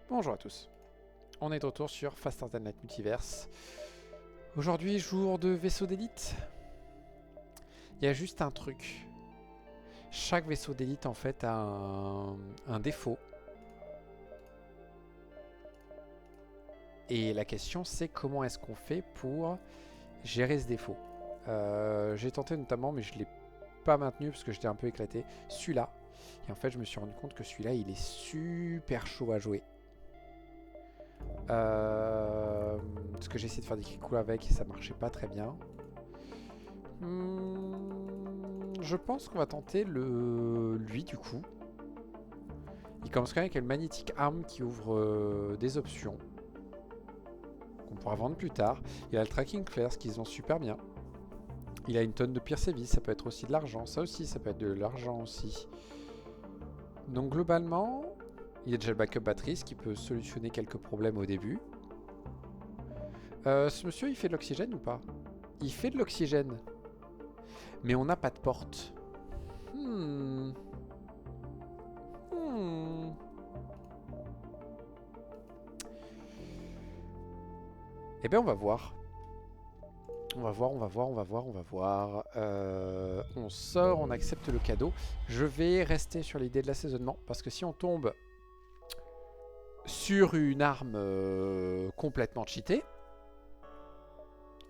Bonjour à tous, on est de retour sur Faster Than Light Multiverse. Aujourd'hui, jour de vaisseau d'élite. Il y a juste un truc. Chaque vaisseau d'élite en fait a un défaut. Et la question c'est comment est-ce qu'on fait pour gérer ce défaut. J'ai tenté notamment mais je ne l'ai pas maintenu parce que j'étais un peu éclaté. Celui-là. Et en fait je me suis rendu compte que celui-là il est super chaud à jouer. Parce que j'ai essayé de faire des kicks cool avec et ça marchait pas très bien. Je pense qu'on va tenter lui du coup. Il commence quand même avec le Magnetic Arm qui ouvre des options qu'on pourra vendre plus tard. Il a le Tracking Flares qui se vend super bien. Il a une tonne de Pierce Heavy, ça peut être aussi de l'argent. Ça aussi, ça peut être de l'argent aussi. Donc globalement, il y a déjà le backup batterie, ce qui peut solutionner quelques problèmes au début. Ce monsieur, il fait de l'oxygène ou pas? Il fait de l'oxygène. Mais on n'a pas de porte. Eh bien, on va voir. On va voir. On sort, on accepte le cadeau. Je vais rester sur l'idée de l'assaisonnement. Parce que si on tombe sur une arme complètement cheatée,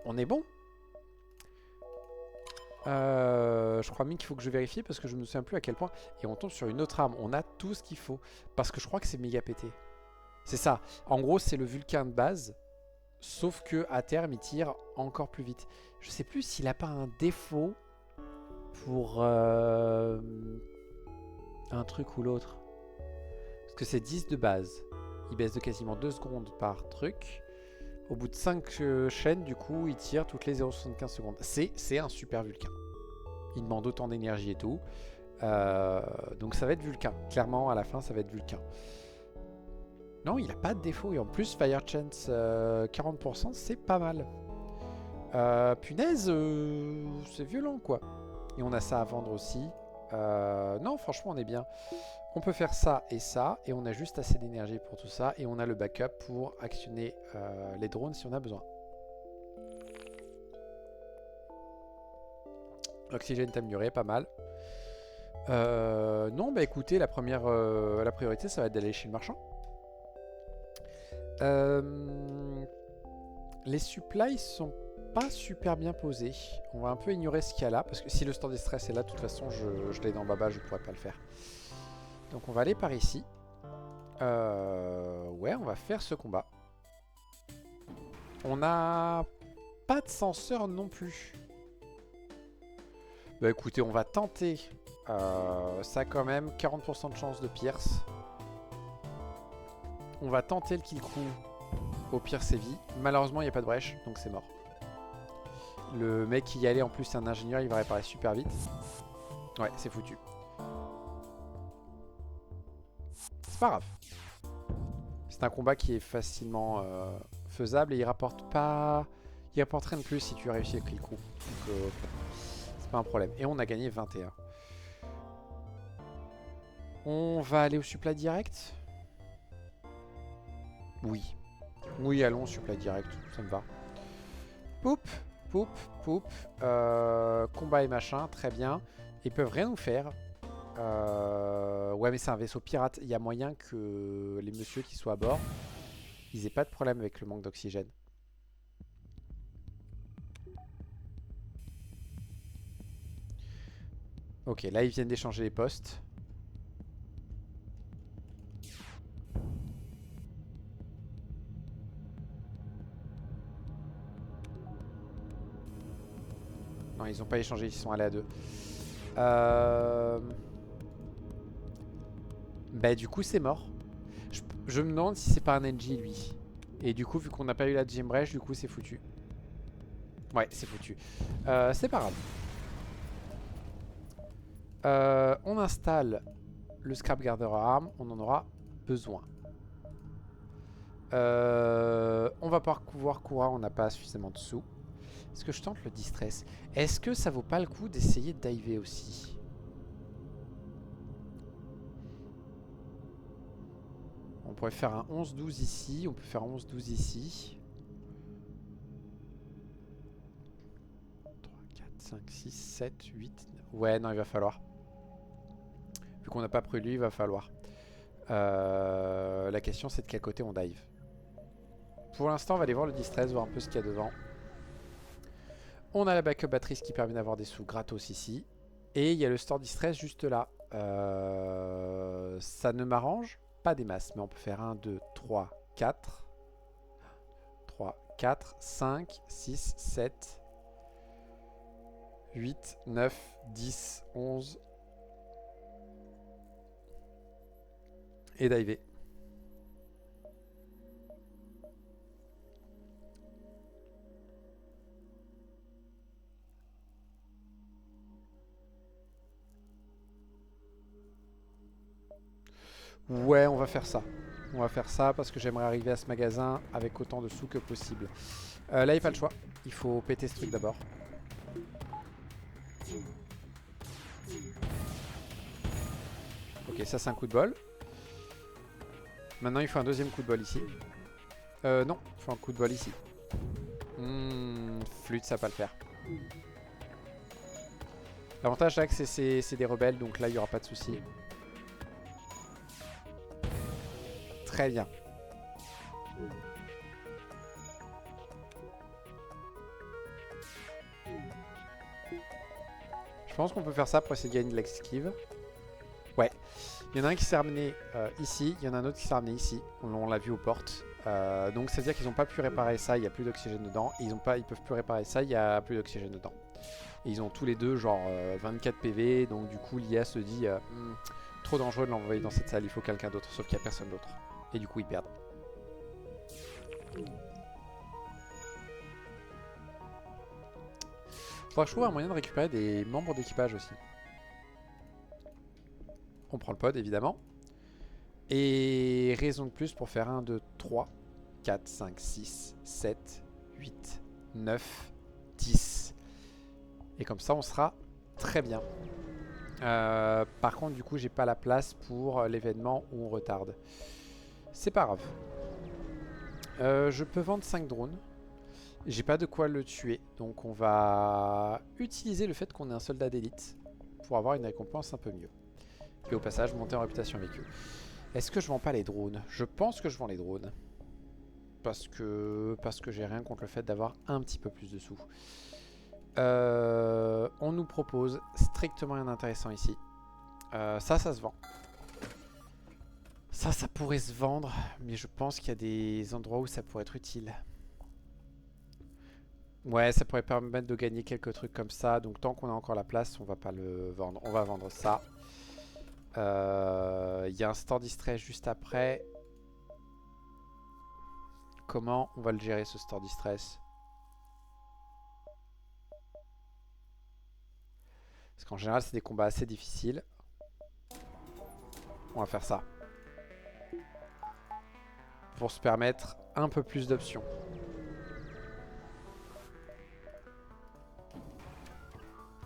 on est bon. Je crois même qu'il faut que je vérifie parce que je me souviens plus à quel point. Et on tombe sur une autre arme. On a tout ce qu'il faut. Parce que je crois que c'est méga pété. C'est ça. En gros, c'est le Vulcain de base. Sauf que à terme, il tire encore plus vite. Je sais plus s'il a pas un défaut pour un truc ou l'autre. Parce que c'est 10 de base. Il baisse de quasiment 2 secondes par truc. Au bout de 5 chaînes, du coup, il tire toutes les 0,75 secondes. C'est un super Vulcain. Il demande autant d'énergie et tout. Donc ça va être Vulcain. Clairement, à la fin, ça va être Vulcain. Non, il a pas de défaut. Et en plus, Fire Chance 40%, c'est pas mal. Punaise, c'est violent, quoi. Et on a ça à vendre aussi. Non, franchement, on est bien. On peut faire ça. Et on a juste assez d'énergie pour tout ça. Et on a le backup pour actionner les drones si on a besoin. L'oxygène est amélioré, pas mal. Non, bah écoutez, la priorité, ça va être d'aller chez le marchand. Les supplies sont pas super bien posés. On va un peu ignorer ce qu'il y a là. Parce que si le stand de stress est là, de toute façon, je l'ai dans Baba, je pourrais pas le faire. Donc on va aller par ici. Ouais, on va faire ce combat. On n'a pas de senseur non plus. Bah écoutez, on va tenter. Ça a quand même 40% de chance de pierce. On va tenter le kill crew au Pierce Heavy. Malheureusement, il n'y a pas de brèche, donc c'est mort. Le mec qui y allait, en plus, c'est un ingénieur, il va réparer super vite. Ouais, c'est foutu. C'est pas grave. C'est un combat qui est facilement faisable et il rapporte pas... Il rapporte rien de plus si tu réussis avec le coup. Donc c'est pas un problème. Et on a gagné 21. On va aller au supply direct. Oui. Oui, allons au supply direct. Ça me va. Poup, poup, poup. Combat et machin, très bien. Ils peuvent rien nous faire. Ouais, mais c'est un vaisseau pirate. Il y a moyen que les messieurs qui soient à bord, ils aient pas de problème avec le manque d'oxygène. Ok, là ils viennent d'échanger les postes. Non, ils ont pas échangé, ils sont allés à deux. Bah du coup c'est mort. Je me demande si c'est pas un NG lui. Et du coup vu qu'on n'a pas eu la deuxième brèche, du coup c'est foutu. Ouais, c'est foutu. C'est pas grave. On installe le Scrap Garder à armes, on en aura besoin. On va pas pouvoir courir, on n'a pas suffisamment de sous. Est-ce que je tente le distress? Est-ce que ça vaut pas le coup d'essayer de diver aussi? On pourrait faire un 11-12 ici. On peut faire un 11-12 ici. 3, 4, 5, 6, 7, 8. Ouais, non, il va falloir. Vu qu'on n'a pas pris lui, il va falloir. La question, c'est de quel côté on dive. Pour l'instant, on va aller voir le distress, voir un peu ce qu'il y a devant. On a la backup batterie, ce qui permet d'avoir des sous gratos ici. Et il y a le store distress juste là. Ça ne m'arrange pas des masses, mais on peut faire 1, 2, 3, 4. 3, 4, 5, 6, 7, 8, 9, 10, 11. Et diver. Ouais, on va faire ça. On va faire ça parce que j'aimerais arriver à ce magasin avec autant de sous que possible. Là, il n'y a pas le choix. Il faut péter ce truc d'abord. Ok, ça c'est un coup de bol. Maintenant, il faut un deuxième coup de bol ici. Non, il faut un coup de bol ici. Flûte, ça va pas le faire. L'avantage là, c'est des rebelles, donc là, il n'y aura pas de souci. Très bien. Je pense qu'on peut faire ça pour essayer de gagner de l'esquive. Ouais. Il y en a un qui s'est ramené ici, il y en a un autre qui s'est ramené ici. On l'a vu aux portes. Donc c'est à dire qu'ils n'ont pas pu réparer ça, il n'y a plus d'oxygène dedans. Et ils peuvent plus réparer ça, il n'y a plus d'oxygène dedans. Et ils ont tous les deux genre 24 PV. Donc du coup l'IA se dit trop dangereux de l'envoyer dans cette salle, il faut quelqu'un d'autre. Sauf qu'il n'y a personne d'autre. Et du coup ils perdent. Faudra que je trouve un moyen de récupérer des membres d'équipage aussi. On prend le pod évidemment. Et raison de plus pour faire 1, 2, 3, 4, 5, 6, 7, 8, 9, 10. Et comme ça on sera très bien. Par contre du coup j'ai pas la place pour l'événement où on retarde. C'est pas grave. Je peux vendre 5 drones. J'ai pas de quoi le tuer. Donc on va utiliser le fait qu'on ait un soldat d'élite pour avoir une récompense un peu mieux. Et au passage monter en réputation avec eux. Est-ce que je vends pas les drones? Je pense que je vends les drones. Parce que j'ai rien contre le fait d'avoir un petit peu plus de sous. On nous propose strictement rien d'intéressant ici. Ça se vend. Ça pourrait se vendre. Mais je pense qu'il y a des endroits où ça pourrait être utile. Ouais, ça pourrait permettre de gagner quelques trucs comme ça. Donc tant qu'on a encore la place, on va pas le vendre. On va vendre ça. Il y a un store distress juste après. Comment on va le gérer ce store distress? Parce qu'en général c'est des combats assez difficiles. On va faire ça. Pour se permettre un peu plus d'options.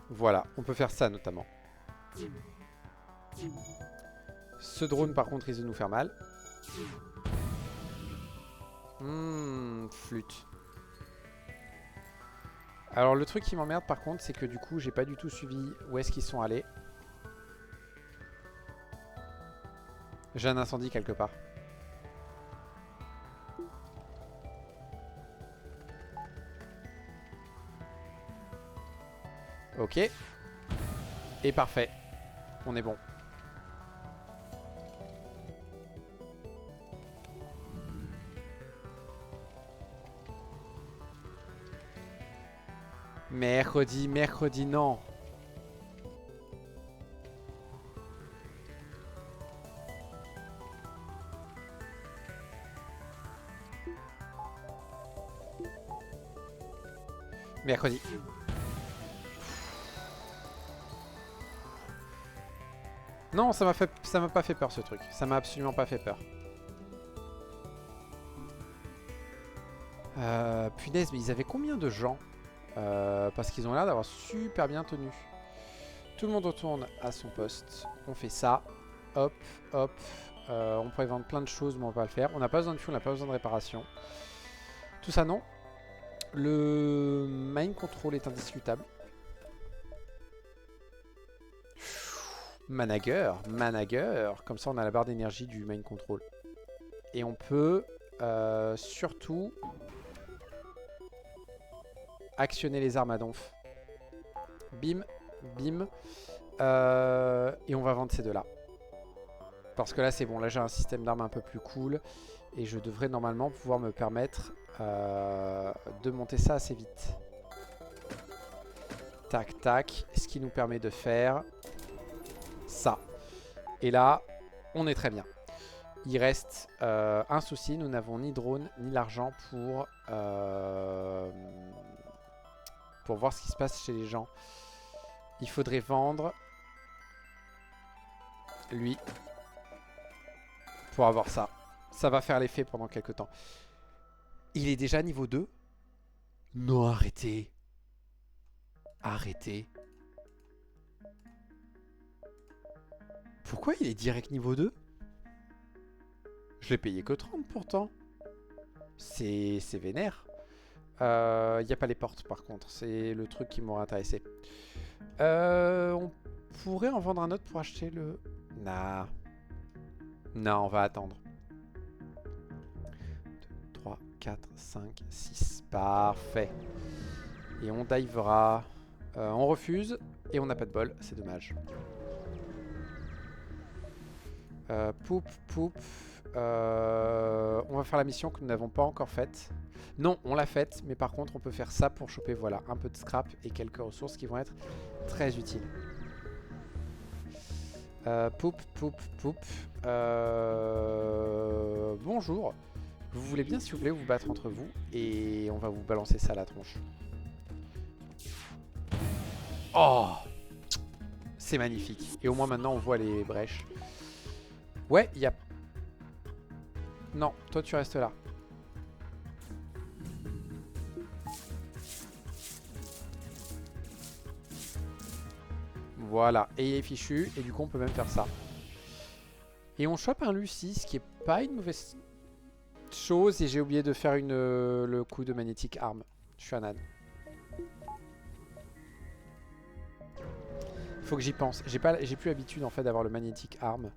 Voilà, on peut faire ça notamment. Ce drone par contre risque de nous faire mal. Flûte. Alors le truc qui m'emmerde par contre c'est que du coup j'ai pas du tout suivi où est-ce qu'ils sont allés. J'ai un incendie quelque part. Ok. Et parfait. On est bon. Mercredi, non. Mercredi. Non, ça m'a pas fait peur ce truc. Ça m'a absolument pas fait peur. Punaise, mais ils avaient combien de gens? Parce qu'ils ont l'air d'avoir super bien tenu. Tout le monde retourne à son poste. On fait ça. Hop, hop. On pourrait vendre plein de choses, mais on va pas le faire. On n'a pas besoin de fuel, on n'a pas besoin de réparation. Tout ça, non. Le mind control est indiscutable. Manager. Comme ça, on a la barre d'énergie du mind control. Et on peut surtout actionner les armes à donf. Bim, bim. Et on va vendre ces deux-là. Parce que là, c'est bon. Là, j'ai un système d'armes un peu plus cool. Et je devrais normalement pouvoir me permettre de monter ça assez vite. Tac, tac. Ce qui nous permet de faire ça. Et là, on est très bien. Il reste un souci. Nous n'avons ni drone, ni l'argent pour voir ce qui se passe chez les gens. Il faudrait vendre lui pour avoir ça. Ça va faire l'effet pendant quelques temps. Il est déjà niveau 2. Non, arrêtez. Arrêtez. Pourquoi il est direct niveau 2? Je l'ai payé que 30 pourtant. C'est vénère. Il n'y a pas les portes par contre. C'est le truc qui m'aurait intéressé. On pourrait en vendre un autre pour acheter le... Nah. Non, on va attendre. 2, 3, 4, 5, 6. Parfait. Et on divera. On refuse. Et on n'a pas de bol. C'est dommage. Poup. On va faire la mission que nous n'avons pas encore faite. Non, on l'a faite. Mais par contre, on peut faire ça pour choper voilà, un peu de scrap et quelques ressources qui vont être très utiles. Poup. Bonjour. Vous voulez bien, s'il vous plaît, vous battre entre vous. Et on va vous balancer ça à la tronche. Oh! C'est magnifique. Et au moins maintenant, on voit les brèches. Ouais, il y a... Non, toi, tu restes là. Voilà, et il est fichu, et du coup on peut même faire ça. Et on chope un Lucie, ce qui est pas une mauvaise chose, et j'ai oublié de faire le coup de magnétique arme. Je suis un âne. Faut que j'y pense. J'ai plus l'habitude en fait d'avoir le magnétique arme.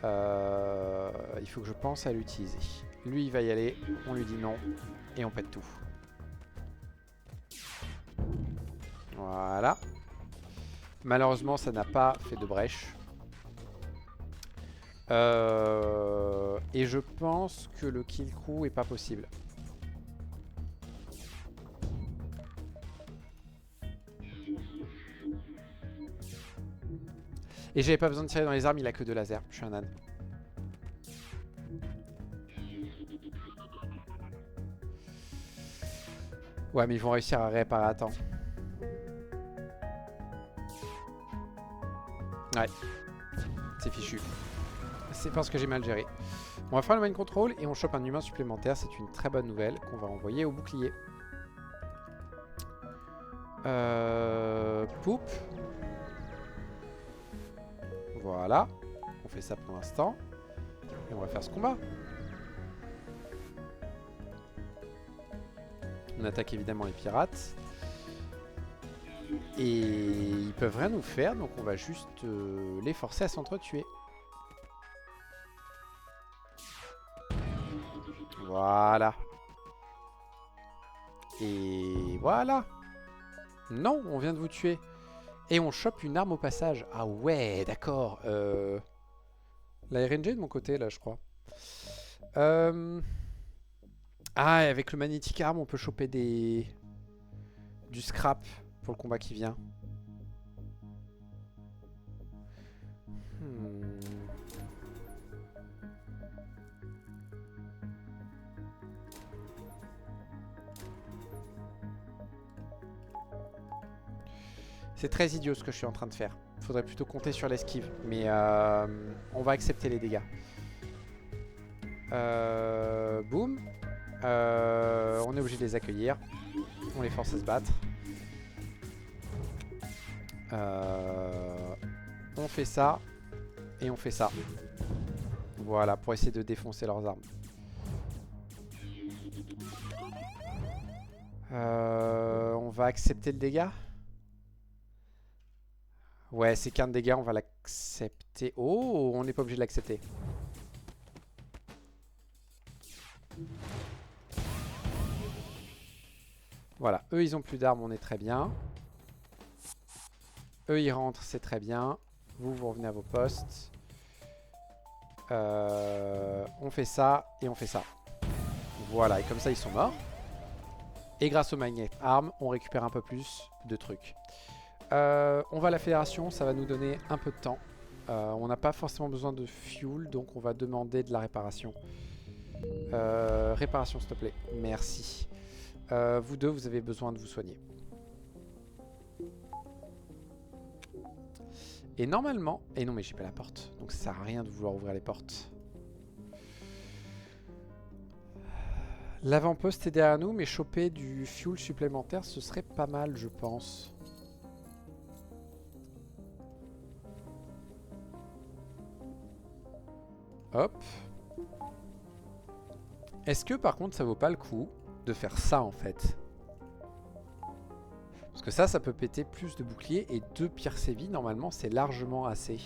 Il faut que je pense à l'utiliser. Lui il va y aller, on lui dit non, et on pète tout. Voilà. Malheureusement, ça n'a pas fait de brèche. Et je pense que le kill crew est pas possible. Et j'avais pas besoin de tirer dans les armes, il a que de laser. Je suis un âne. Ouais, mais ils vont réussir à réparer à temps. Ouais, c'est fichu. C'est parce que j'ai mal géré. On va faire le mind control et on chope un humain supplémentaire. C'est une très bonne nouvelle qu'on va envoyer au bouclier. Poup. Voilà. On fait ça pour l'instant. Et on va faire ce combat. On attaque évidemment les pirates. Et ils peuvent rien nous faire, donc on va juste les forcer à s'entretuer. Voilà. Et voilà. Non, on vient de vous tuer. Et on chope une arme au passage. Ah ouais, d'accord. La RNG de mon côté, là, je crois. Ah, et avec le magnétique arme, on peut choper du scrap pour le combat qui vient. C'est très idiot ce que je suis en train de faire. Faudrait plutôt compter sur l'esquive. Mais on va accepter les dégâts. Boum. On est obligé de les accueillir. On les force à se battre. On fait ça. Et on fait ça. Voilà, pour essayer de défoncer leurs armes. On va accepter le dégât. Ouais, c'est qu'un dégât, on va l'accepter. Oh, on n'est pas obligé de l'accepter. Voilà, eux ils ont plus d'armes, on est très bien. Eux ils rentrent, c'est très bien. Vous, vous revenez à vos postes. On fait ça et on fait ça. Voilà, et comme ça ils sont morts. Et grâce au Magnet Arm, on récupère un peu plus de trucs. On va à la fédération, ça va nous donner un peu de temps. On n'a pas forcément besoin de fuel, donc on va demander de la réparation. Réparation s'il te plaît, merci. Vous deux, vous avez besoin de vous soigner. Et normalement... Et non mais j'ai pas la porte, donc ça sert à rien de vouloir ouvrir les portes. L'avant-poste est derrière nous, mais choper du fuel supplémentaire, ce serait pas mal, je pense. Hop. Est-ce que par contre ça vaut pas le coup de faire ça en fait? Parce que ça peut péter plus de boucliers et 2 pierres sévies, normalement c'est largement assez.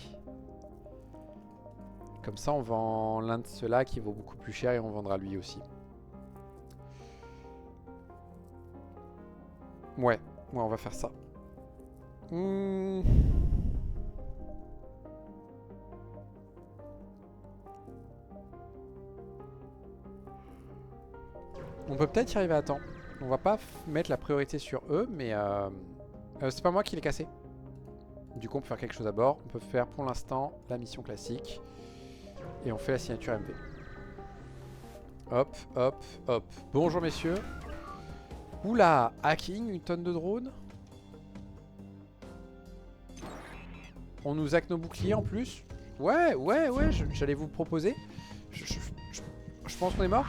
Comme ça on vend l'un de ceux-là qui vaut beaucoup plus cher et on vendra lui aussi. Ouais, on va faire ça. On peut peut-être y arriver à temps. On va pas mettre la priorité sur eux, mais c'est pas moi qui l'ai cassé. Du coup on peut faire quelque chose à bord. On peut faire pour l'instant la mission classique. Et on fait la signature MV. Hop, hop, hop. Bonjour messieurs. Oula, hacking, une tonne de drones. On nous hack nos boucliers en plus. Ouais, j'allais vous proposer. Je pense qu'on est mort.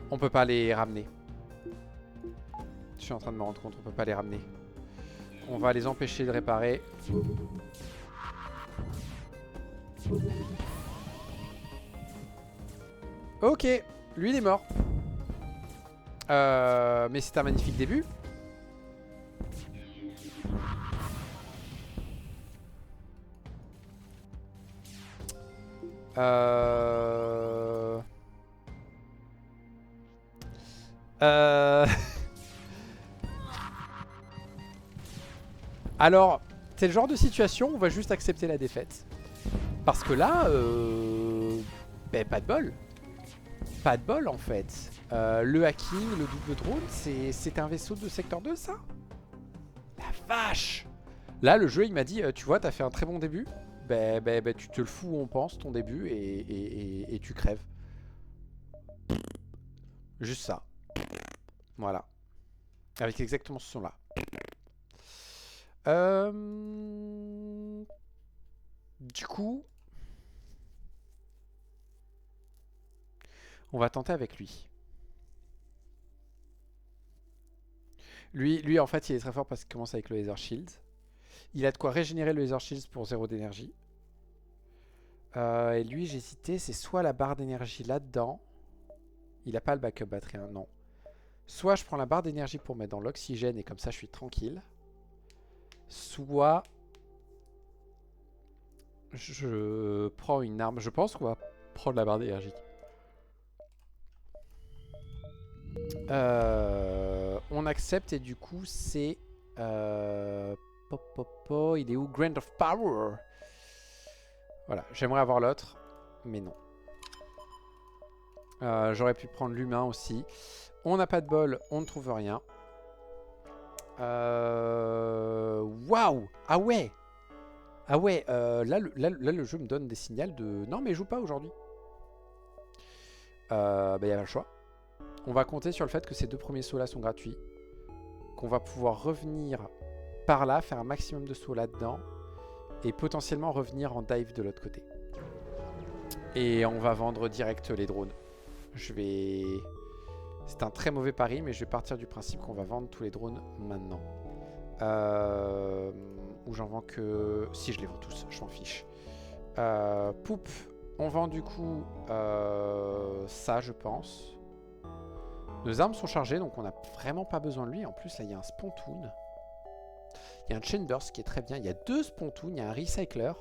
On peut pas les ramener. Je suis en train de me rendre compte, on peut pas les ramener. On va les empêcher de réparer. Ok, lui il est mort. Mais c'est un magnifique début. Alors, c'est le genre de situation où on va juste accepter la défaite. Parce que là, pas de bol. Pas de bol en fait. Le hacking, le double drone, c'est un vaisseau de secteur 2 ça? La vache! Là, le jeu, il m'a dit, tu vois, t'as fait un très bon début. Tu te le fous où on pense, ton début, et tu crèves. Juste ça. Voilà. Avec exactement ce son-là. Du coup, on va tenter avec lui. Lui, en fait, il est très fort parce qu'il commence avec le Laser Shield. Il a de quoi régénérer le Laser Shield pour 0 d'énergie. Et lui, j'ai cité, c'est soit la barre d'énergie là-dedans. Il n'a pas le backup batterie, hein, non. Soit je prends la barre d'énergie pour mettre dans l'oxygène et comme ça, je suis tranquille. Soit je prends une arme. Je pense qu'on va prendre la barre d'énergie. On accepte et du coup c'est il est où? Grand of Power. Voilà, j'aimerais avoir l'autre, mais non. J'aurais pu prendre l'humain aussi. On n'a pas de bol, on ne trouve rien. Waouh! Ah ouais! Ah ouais, là, le jeu me donne des signaux de... Non mais joue pas aujourd'hui. Y a pas le choix. On va compter sur le fait que ces 2 premiers sauts là sont gratuits. Qu'on va pouvoir revenir par là, faire un maximum de sauts là-dedans. Et potentiellement revenir en dive de l'autre côté. Et on va vendre direct les drones. Je vais... C'est un très mauvais pari, mais je vais partir du principe qu'on va vendre tous les drones maintenant. Ou j'en vends que... Si, je les vends tous, je m'en fiche. Poupe, on vend du coup ça, je pense. Nos armes sont chargées, donc on n'a vraiment pas besoin de lui. En plus, là, il y a un Spontoon. Il y a un Chainburst qui est très bien. Il y a 2 Spontoon, il y a un Recycler.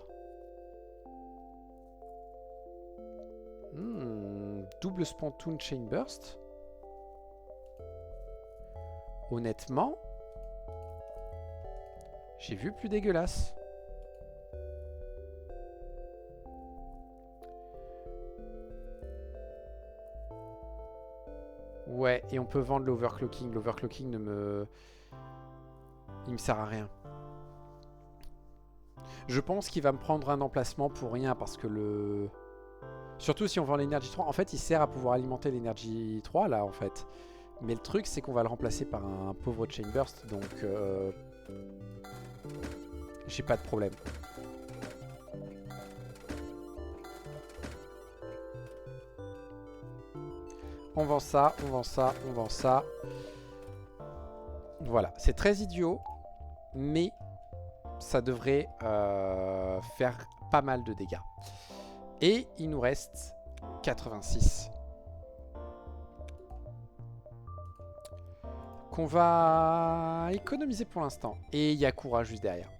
Double Spontoon Chainburst. Honnêtement, j'ai vu plus dégueulasse. Ouais, et on peut vendre l'overclocking. L'overclocking il me sert à rien. Je pense qu'il va me prendre un emplacement pour rien parce que le... Surtout si on vend l'énergie 3. En fait, il sert à pouvoir alimenter l'énergie 3 là en fait. Mais le truc, c'est qu'on va le remplacer par un pauvre Chainburst. Donc, j'ai pas de problème. On vend ça, on vend ça, on vend ça. Voilà, c'est très idiot. Mais ça devrait faire pas mal de dégâts. Et il nous reste 86. Qu'on va économiser pour l'instant. Et il y a Yakura juste derrière.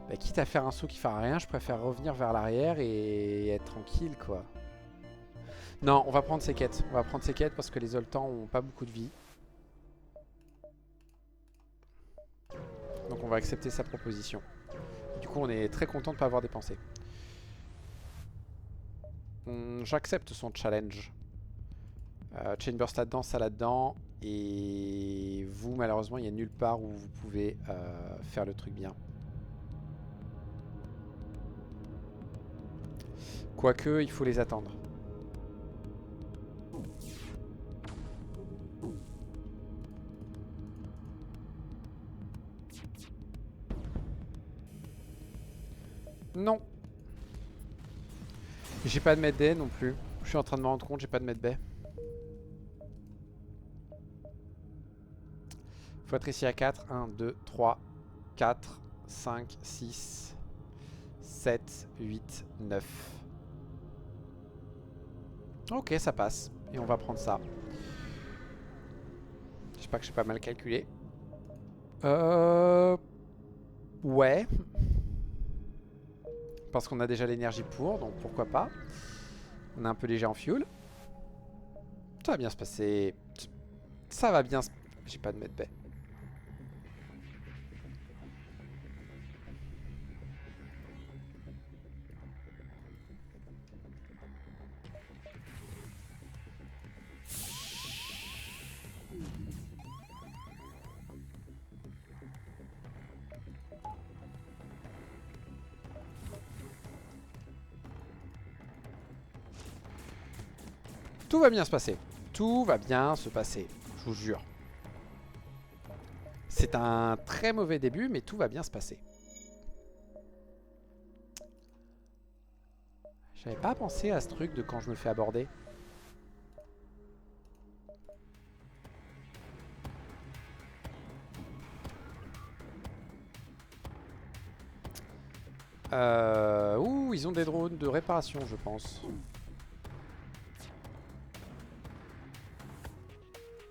Bah, quitte à faire un saut qui fera rien, je préfère revenir vers l'arrière et être tranquille, quoi. Non, on va prendre ces quêtes. On va prendre ces quêtes parce que les Zoltans ont pas beaucoup de vie. Donc on va accepter sa proposition. Du coup, on est très content de ne pas avoir dépensé. J'accepte son challenge. Chainburst là-dedans, ça là-dedans. Et vous, malheureusement, il n'y a nulle part où vous pouvez faire le truc bien. Quoique, il faut les attendre. Non. J'ai pas de medbay non plus. Je suis en train de me rendre compte, j'ai pas de medbay. Faut être ici à 4. 1, 2, 3, 4, 5, 6, 7, 8, 9. Ok, ça passe. Et on va prendre ça. J'espère que j'ai pas mal calculé. Ouais. Parce qu'on a déjà l'énergie pour, donc pourquoi pas. On est un peu léger en fuel. Ça va bien se passer. Ça va bien se... J'ai pas de medbay. Tout va bien se passer. Tout va bien se passer. Je vous jure. C'est un très mauvais début, mais tout va bien se passer. J'avais pas pensé à ce truc de quand je me fais aborder. Ouh, ils ont des drones de réparation, je pense.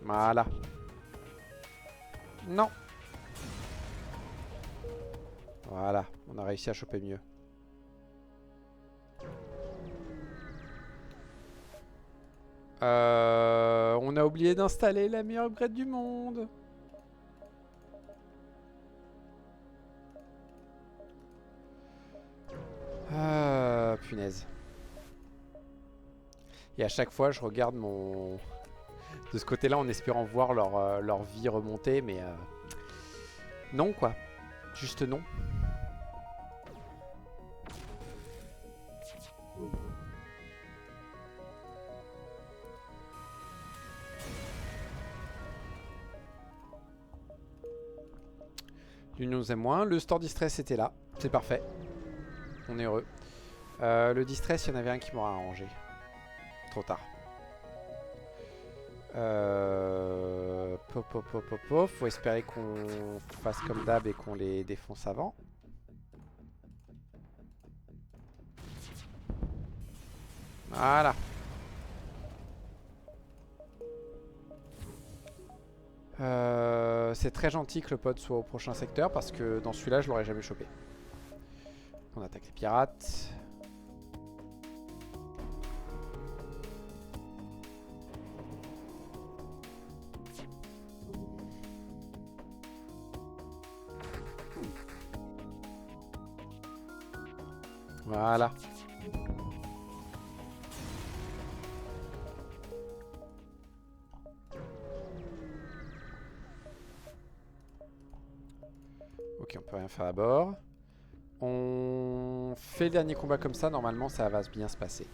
Voilà. Non. Voilà, on a réussi à choper mieux. On a oublié d'installer la meilleure upgrade du monde. Punaise. Et à chaque fois, je regarde mon... de ce côté-là en espérant voir leur vie remonter, mais... Non, quoi. Juste non. L'union aime moins. Le store distress était là. C'est parfait. On est heureux. Le distress, il y en avait un qui m'aura arrangé. Trop tard. Pop, pop, pop, pop, pop. Faut espérer qu'on fasse comme d'hab et qu'on les défonce avant. Voilà. C'est très gentil que le pod soit au prochain secteur parce que dans celui-là, je l'aurais jamais chopé. On attaque les pirates. Voilà. Ok, on peut rien faire à bord. On fait le dernier combat comme ça, normalement ça va bien se passer.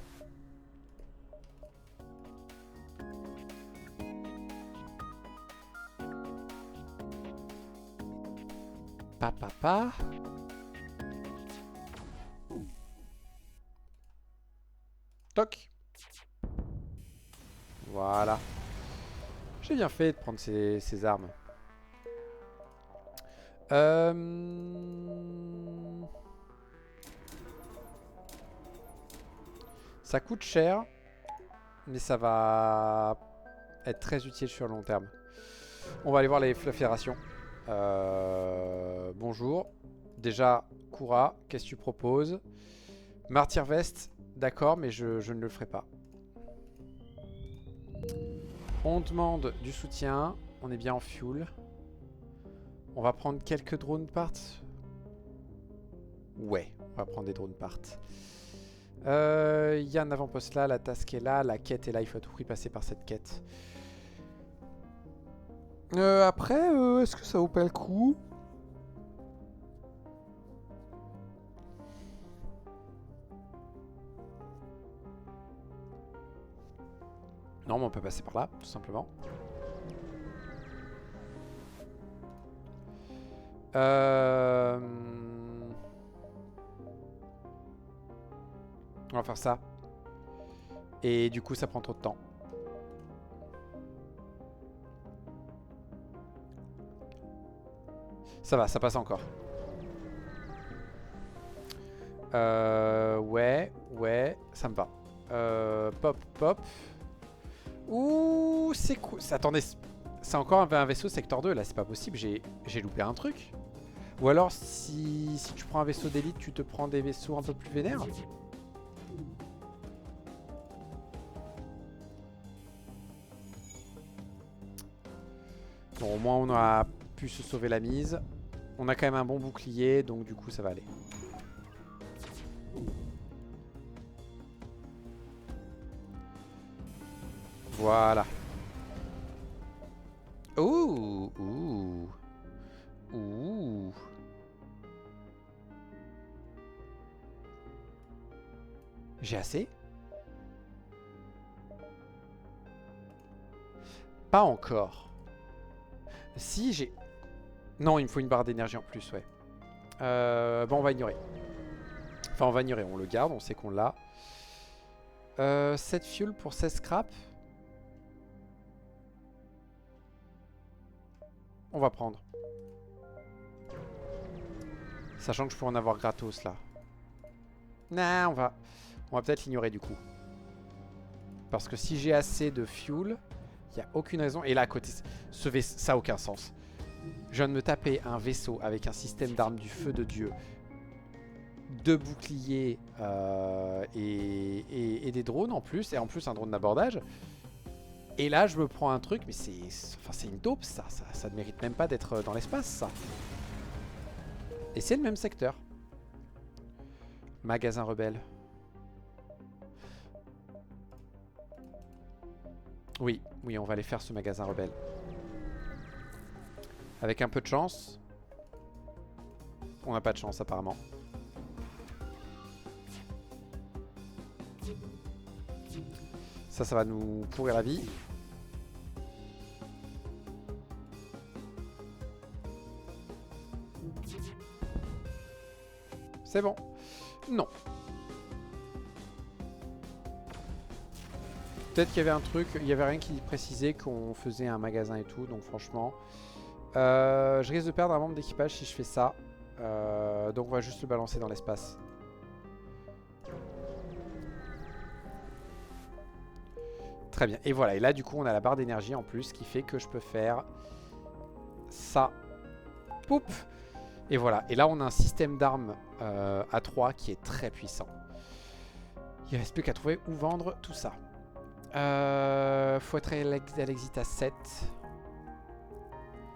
Papa. Toc. Voilà. J'ai bien fait de prendre ces armes. Ça coûte cher, mais ça va être très utile sur le long terme. On va aller voir la fédération. Bonjour. Déjà, Koura, qu'est-ce que tu proposes? Martyr Vest, d'accord, mais je ne le ferai pas. On demande du soutien. On est bien en fuel. On va prendre quelques drone parts. Ouais, on va prendre des drone parts. Il y a un avant-poste là, la task est là, la quête est là, il faut à tout prix passer par cette quête. Après, est-ce que ça vaut pas le coup? Non, mais on peut passer par là, tout simplement. On va faire ça. Et du coup, ça prend trop de temps. Ça va, ça passe encore. Ouais, ça me va. Pop. Ouh, c'est cool. Attendez, c'est encore un vaisseau secteur 2 là, c'est pas possible, j'ai loupé un truc. Ou alors, si tu prends un vaisseau d'élite, tu te prends des vaisseaux un peu plus vénères. Bon, au moins on a pu se sauver la mise. On a quand même un bon bouclier, donc du coup ça va aller. Voilà. Ouh. J'ai assez? Pas encore. Si, j'ai... Non, il me faut une barre d'énergie en plus, ouais. Bon, on va ignorer. Enfin, on va ignorer, on le garde, on sait qu'on l'a. 7 fuel pour 16 scrap. On va prendre. Sachant que je peux en avoir gratos, là. Nah, on va peut-être l'ignorer, du coup. Parce que si j'ai assez de fuel... Il n'y a aucune raison. Et là, à côté, ça n'a aucun sens. Je viens de me taper un vaisseau avec un système d'armes du feu de Dieu, 2 boucliers et des drones en plus. Et en plus, un drone d'abordage. Et là, je me prends un truc. Mais c'est une taupe, ça. Ça ne mérite même pas d'être dans l'espace, ça. Et c'est le même secteur. Magasin rebelle. Oui, on va aller faire ce magasin rebelle. Avec un peu de chance. On n'a pas de chance apparemment. Ça va nous pourrir la vie. C'est bon. Non. Peut-être qu'il y avait un truc, il y avait rien qui précisait qu'on faisait un magasin et tout, donc franchement. Je risque de perdre un membre d'équipage si je fais ça. Donc on va juste le balancer dans l'espace. Très bien. Et voilà. Et là, du coup, on a la barre d'énergie en plus qui fait que je peux faire ça. Poup. Et voilà. Et là, on a un système d'armes à 3 qui est très puissant. Il ne reste plus qu'à trouver où vendre tout ça. Faut être à l'exit à 7.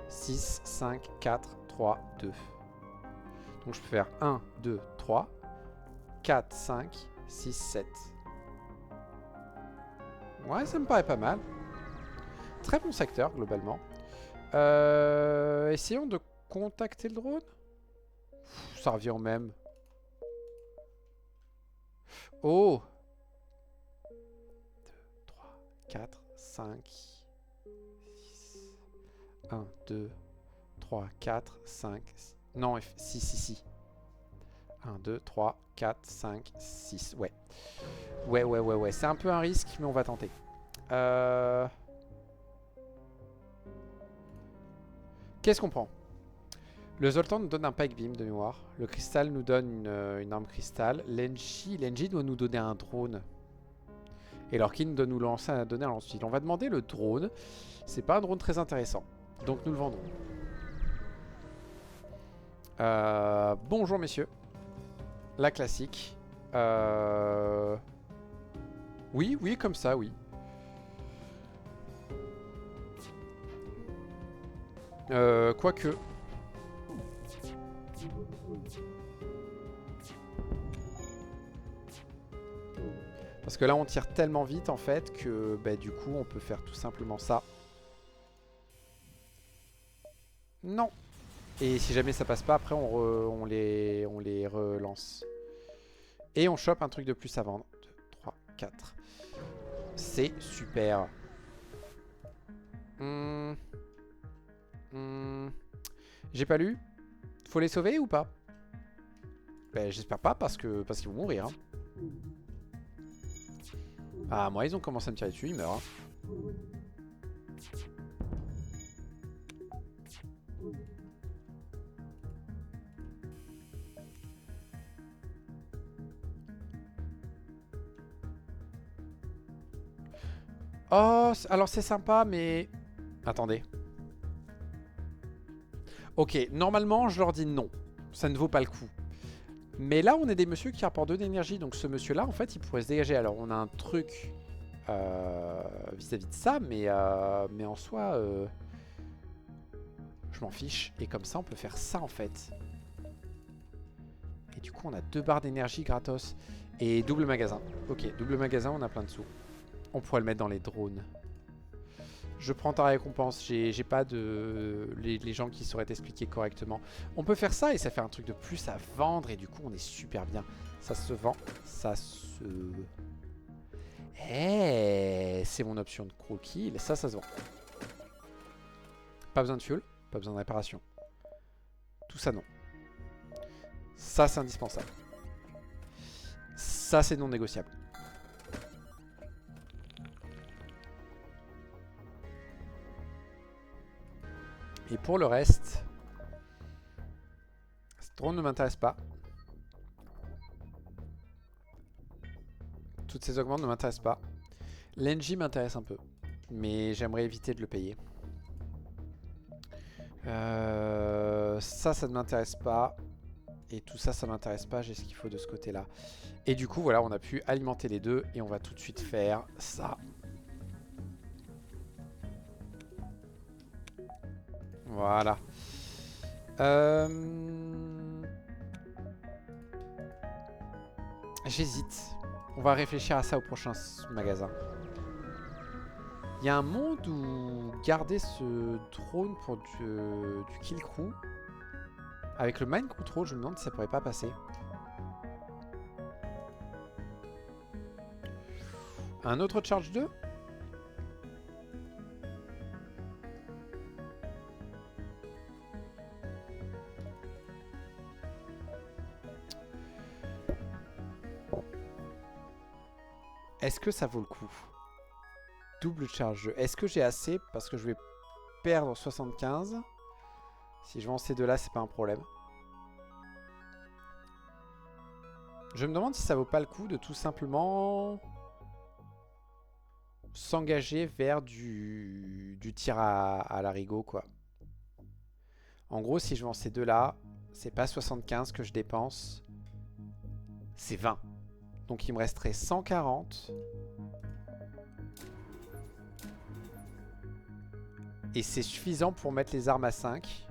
6, 5, 4, 3, 2. Donc je peux faire 1, 2, 3, 4, 5, 6, 7. Ouais, ça me paraît pas mal. Très bon secteur, globalement. Essayons de contacter le drone. Ça revient au même. Oh 2, 3, 4, 5, 6. 1, 2, 3, 4, 5. Non, si. 1, 2, 3, 4, 5, 6. Ouais. Ouais. C'est un peu un risque, mais on va tenter. Qu'est-ce qu'on prend? Le Zoltan nous donne un Pike Beam de mémoire. Le cristal nous donne une arme cristal. L'Engie doit nous donner un drone. Et l'Orkin doit nous donner un lance-fil. On va demander le drone. C'est pas un drone très intéressant. Donc nous le vendons. Bonjour messieurs. La classique. Oui, comme ça, oui. Quoique. Parce que là, on tire tellement vite, en fait, que bah, du coup, on peut faire tout simplement ça. Non. Et si jamais ça passe pas, après, on les relance. Et on chope un truc de plus à vendre. 2, 3, 4. C'est super. J'ai pas lu. Faut les sauver ou pas? Ben, j'espère pas parce qu'ils vont mourir. Hein. Ah, moi, ils ont commencé à me tirer dessus, ils meurent. Hein. Oh, alors c'est sympa, mais... Attendez. Ok, normalement, je leur dis non. Ça ne vaut pas le coup. Mais là, on est des messieurs qui rapportent 2 d'énergie. Donc ce monsieur-là, en fait, il pourrait se dégager. Alors, on a un truc vis-à-vis de ça, mais en soi, je m'en fiche. Et comme ça, on peut faire ça, en fait. Et du coup, on a 2 barres d'énergie gratos. Et double magasin. Ok, double magasin, on a plein de sous. On pourrait le mettre dans les drones. Je prends ta récompense. J'ai pas de... Les gens qui sauraient t'expliquer correctement. On peut faire ça et ça fait un truc de plus à vendre. Et du coup, on est super bien. Ça se vend. Ça se... Eh, c'est mon option de croquis. Ça se vend. Pas besoin de fuel. Pas besoin de réparation. Tout ça, non. Ça, c'est indispensable. Ça, c'est non négociable. Et pour le reste, ce drone ne m'intéresse pas. Toutes ces augmentes ne m'intéressent pas. L'Engie m'intéresse un peu, mais j'aimerais éviter de le payer. Ça ne m'intéresse pas. Et tout ça, ça m'intéresse pas. J'ai ce qu'il faut de ce côté-là. Et du coup, voilà, on a pu alimenter les deux. Et on va tout de suite faire ça. Voilà. J'hésite. On va réfléchir à ça au prochain magasin. Il y a un monde où garder ce drone pour du kill crew. Avec le mind control, je me demande si ça pourrait pas passer. Un autre charge 2 ? Est-ce que ça vaut le coup? Double charge. Est-ce que j'ai assez? Parce que je vais perdre 75. Si je vends ces deux-là, c'est pas un problème. Je me demande si ça vaut pas le coup de tout simplement s'engager vers du tir à l'arigot, quoi. En gros, si je vends ces deux-là, c'est pas 75 que je dépense, c'est 20. Donc il me resterait 140. Et c'est suffisant pour mettre les armes à 5.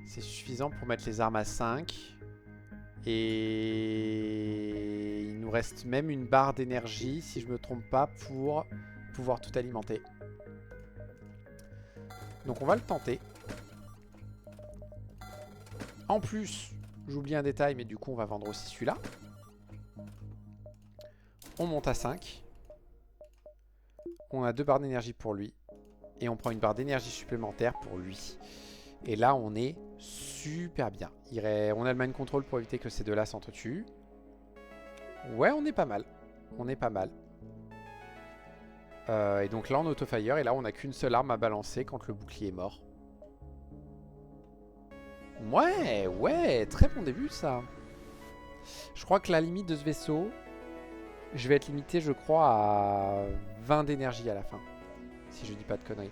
C'est suffisant pour mettre les armes à 5. Et il nous reste même une barre d'énergie, si je me trompe pas, pour pouvoir tout alimenter. Donc on va le tenter. En plus, j'oublie un détail, mais du coup on va vendre aussi celui-là. On monte à 5. On a 2 barres d'énergie pour lui. Et on prend une barre d'énergie supplémentaire pour lui. Et là on est super bien. On a le mind control pour éviter que ces deux-là s'entretuent. Ouais, on est pas mal. On est pas mal. Et donc là on auto-fire. Et là on n'a qu'une seule arme à balancer quand le bouclier est mort. Ouais, ouais, très bon début ça. Je crois que la limite de ce vaisseau, je vais être limité, je crois, à 20 d'énergie à la fin. Si je dis pas de conneries.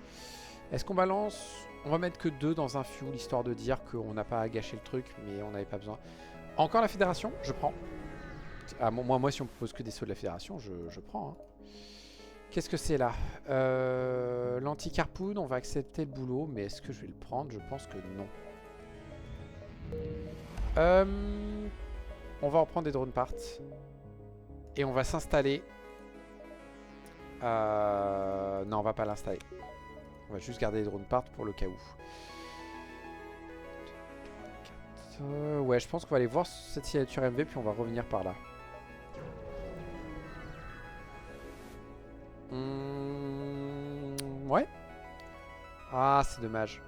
Est-ce qu'on balance? On va mettre que 2 dans un fuel, histoire de dire qu'on n'a pas à gâcher le truc, mais on n'avait pas besoin. Encore la fédération, je prends. Ah, moi, si on propose que des sauts de la fédération, je prends. Hein. Qu'est-ce que c'est là? L'anti-carpoon, on va accepter le boulot, mais est-ce que je vais le prendre? Je pense que non. On va reprendre des drone parts. Et on va s'installer. Non, on va pas l'installer. On va juste garder les drone parts pour le cas où. Ouais, je pense qu'on va aller voir cette signature MV, puis on va revenir par là. Ouais. Ah, c'est dommage.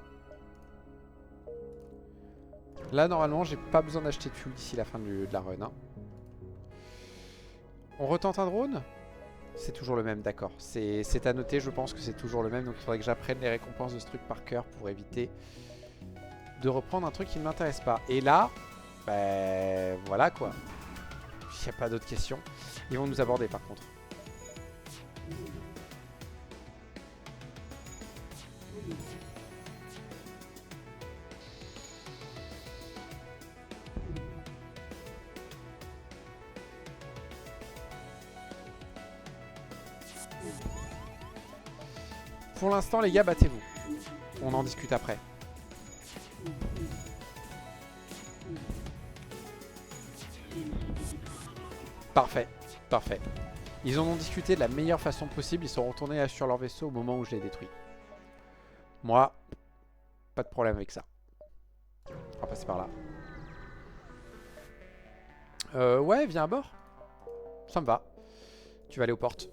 Là, normalement, j'ai pas besoin d'acheter de fuel d'ici la fin de la run. Hein. On retente un drone? C'est toujours le même, d'accord. C'est à noter, je pense que c'est toujours le même. Donc il faudrait que j'apprenne les récompenses de ce truc par cœur pour éviter de reprendre un truc qui ne m'intéresse pas. Et là, ben voilà quoi. Il n'y a pas d'autres questions. Ils vont nous aborder par contre. Pour l'instant, les gars, battez-vous. On en discute après. Parfait, parfait. Ils en ont discuté de la meilleure façon possible. Ils sont retournés sur leur vaisseau au moment où je l'ai détruit. Moi, pas de problème avec ça. On va passer par là. Ouais, viens à bord. Ça me va. Tu vas aller aux portes.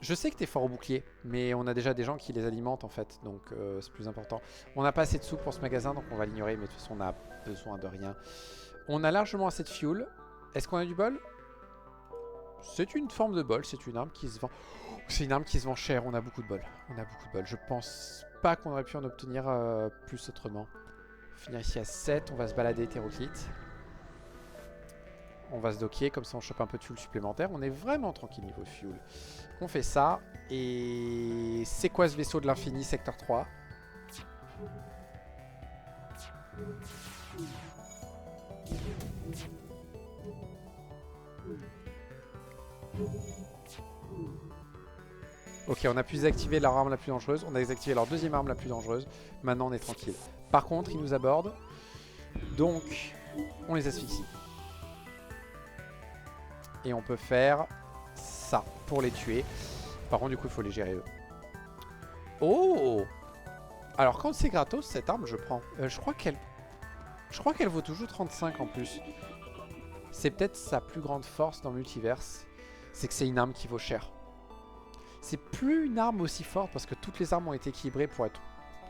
Je sais que t'es fort au bouclier, mais on a déjà des gens qui les alimentent en fait, donc c'est plus important. On n'a pas assez de sous pour ce magasin, donc on va l'ignorer, mais de toute façon on a besoin de rien. On a largement assez de fuel. Est-ce qu'on a du bol? C'est une forme de bol, c'est une arme qui se vend. C'est une arme qui se vend cher, on a beaucoup de bol. On a beaucoup de bol. Je pense pas qu'on aurait pu en obtenir plus autrement. On va finir ici à 7, on va se balader hétéroclite. On va se docker, comme ça on chope un peu de fuel supplémentaire. On est vraiment tranquille niveau fuel. On fait ça. Et c'est quoi ce vaisseau de l'infini, secteur 3? Ok, on a pu désactiver leur arme la plus dangereuse. On a désactivé leur deuxième arme la plus dangereuse. Maintenant on est tranquille. Par contre, ils nous abordent. Donc, on les asphyxie. Et on peut faire ça pour les tuer. Par contre, du coup, il faut les gérer eux. Oh! Alors, quand c'est gratos, cette arme, je prends. Je crois qu'elle vaut toujours 35 en plus. C'est peut-être sa plus grande force dans Multiverse. C'est que c'est une arme qui vaut cher. C'est plus une arme aussi forte parce que toutes les armes ont été équilibrées pour être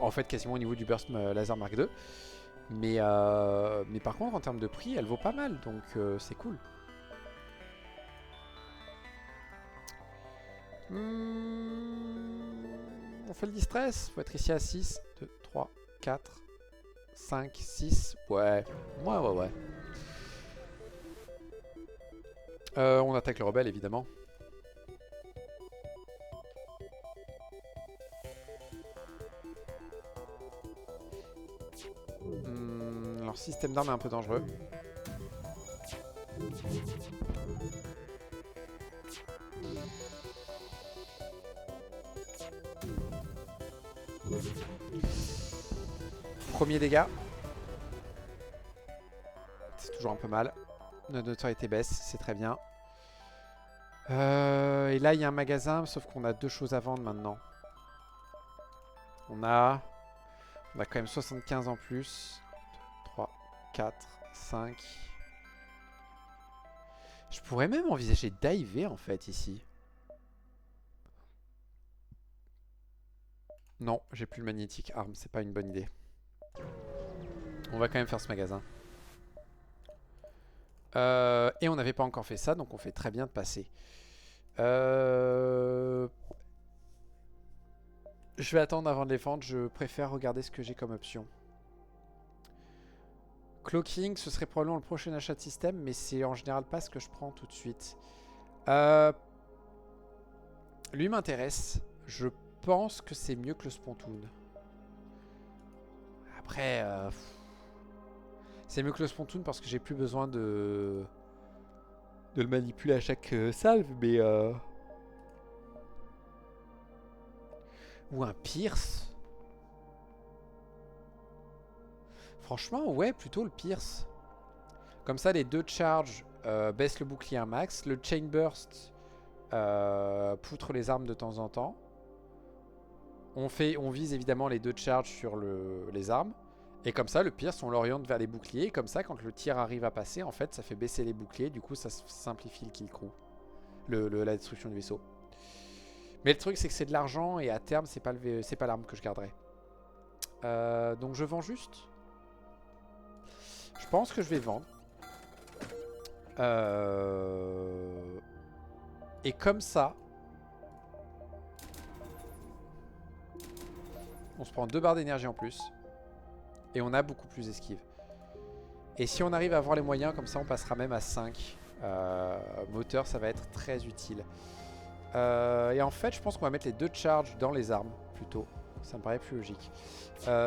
en fait quasiment au niveau du Burst Laser Mark II. Mais par contre en termes de prix elle vaut pas mal donc c'est cool. On fait le distress. Faut être ici à 6, 2, 3, 4, 5, 6. Ouais. Ouais. On attaque le rebelle évidemment. Leur système d'armes est un peu dangereux. Premier dégât. C'est toujours un peu mal. Notre notoriété baisse, c'est très bien. Et là, il y a un magasin, sauf qu'on a deux choses à vendre maintenant. On a quand même 75 en plus. 3, 4, 5. Je pourrais même envisager diver en fait ici. Non, j'ai plus le magnétique arme, c'est pas une bonne idée. On va quand même faire ce magasin. Et on n'avait pas encore fait ça, donc on fait très bien de passer. Je vais attendre avant de les vendre, je préfère regarder ce que j'ai comme option. Cloaking, ce serait probablement le prochain achat de système, mais c'est en général pas ce que je prends tout de suite. Lui m'intéresse. Je pense que c'est mieux que le Spontoon. Après, c'est mieux que le Spontoon parce que j'ai plus besoin de le manipuler à chaque salve, mais... Ou un Pierce. Franchement, ouais, plutôt le Pierce. Comme ça, les deux charges baissent le bouclier un max. Le Chain Burst poutre les armes de temps en temps. On vise évidemment les deux charges sur les armes. Et comme ça, le Pierce, on l'oriente vers les boucliers. Et comme ça, quand le tir arrive à passer, en fait, ça fait baisser les boucliers. Du coup, ça simplifie le kill crew. La destruction du vaisseau. Mais le truc, c'est que c'est de l'argent. Et à terme, c'est pas l'arme que je garderai. Donc, je vends juste. Je pense que je vais vendre. Et comme ça, on se prend 2 barres d'énergie en plus. Et on a beaucoup plus d'esquive. Et si on arrive à avoir les moyens, comme ça on passera même à 5. Moteur, ça va être très utile. Et en fait, je pense qu'on va mettre les 2 charges dans les armes, plutôt. Ça me paraît plus logique.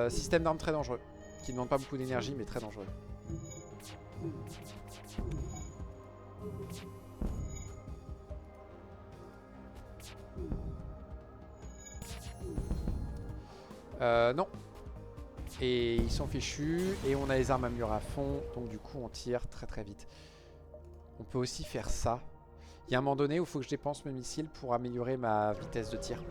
Système d'armes très dangereux. Qui ne demande pas beaucoup d'énergie, mais très dangereux. Non. Et ils sont fichus. Et on a les armes à mur à fond. Donc du coup on tire très très vite. On peut aussi faire ça. Il y a un moment donné où il faut que je dépense mes missiles pour améliorer ma vitesse de tir.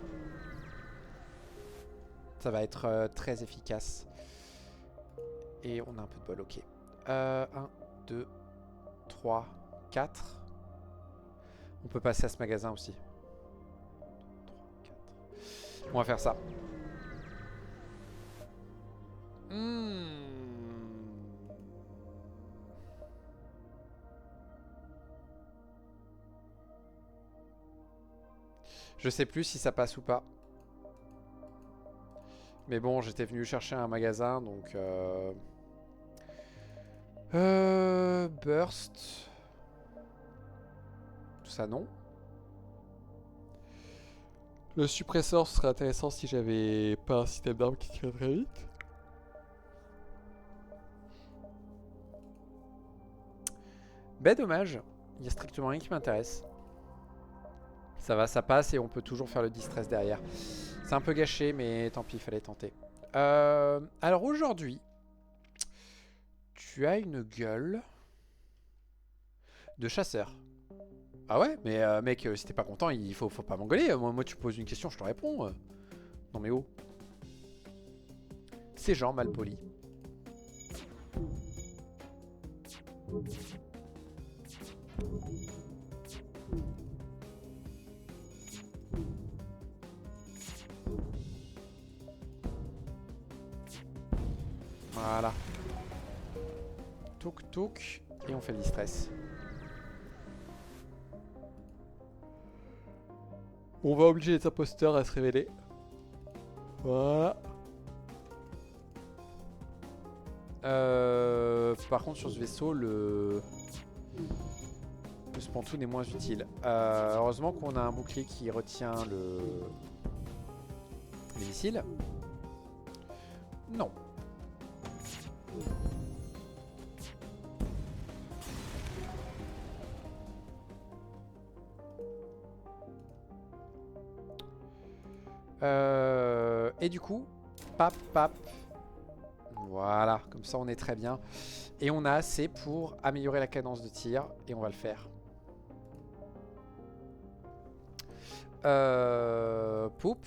Ça va être très efficace. Et on a un peu de bol, ok. 1, 2, 3, 4. On peut passer à ce magasin aussi. 3, 4. On va faire ça. Je sais plus si ça passe ou pas. Mais bon, j'étais venu chercher un magasin, donc... Burst. Tout ça, non. Le suppresseur serait intéressant si j'avais pas un système d'armes qui tire très vite. Ben dommage, il y a strictement rien qui m'intéresse. Ça va, ça passe et on peut toujours faire le distress derrière. C'est un peu gâché, mais tant pis, il fallait tenter. Alors aujourd'hui, tu as une gueule de chasseur. Ah ouais, mais mec, si t'es pas content, il faut pas m'engueuler. Moi, tu poses une question, je te réponds. Non mais oh. Ces gens mal polis. Voilà. Touk touk. Et on fait le distress. On va obliger les imposteurs à se révéler. Voilà. Par contre sur ce vaisseau le Spantoon est moins utile. Heureusement qu'on a un bouclier qui retient les missiles. Non. Et du coup, pap pap. Voilà, comme ça on est très bien. Et on a assez pour améliorer la cadence de tir. Et on va le faire. Poup.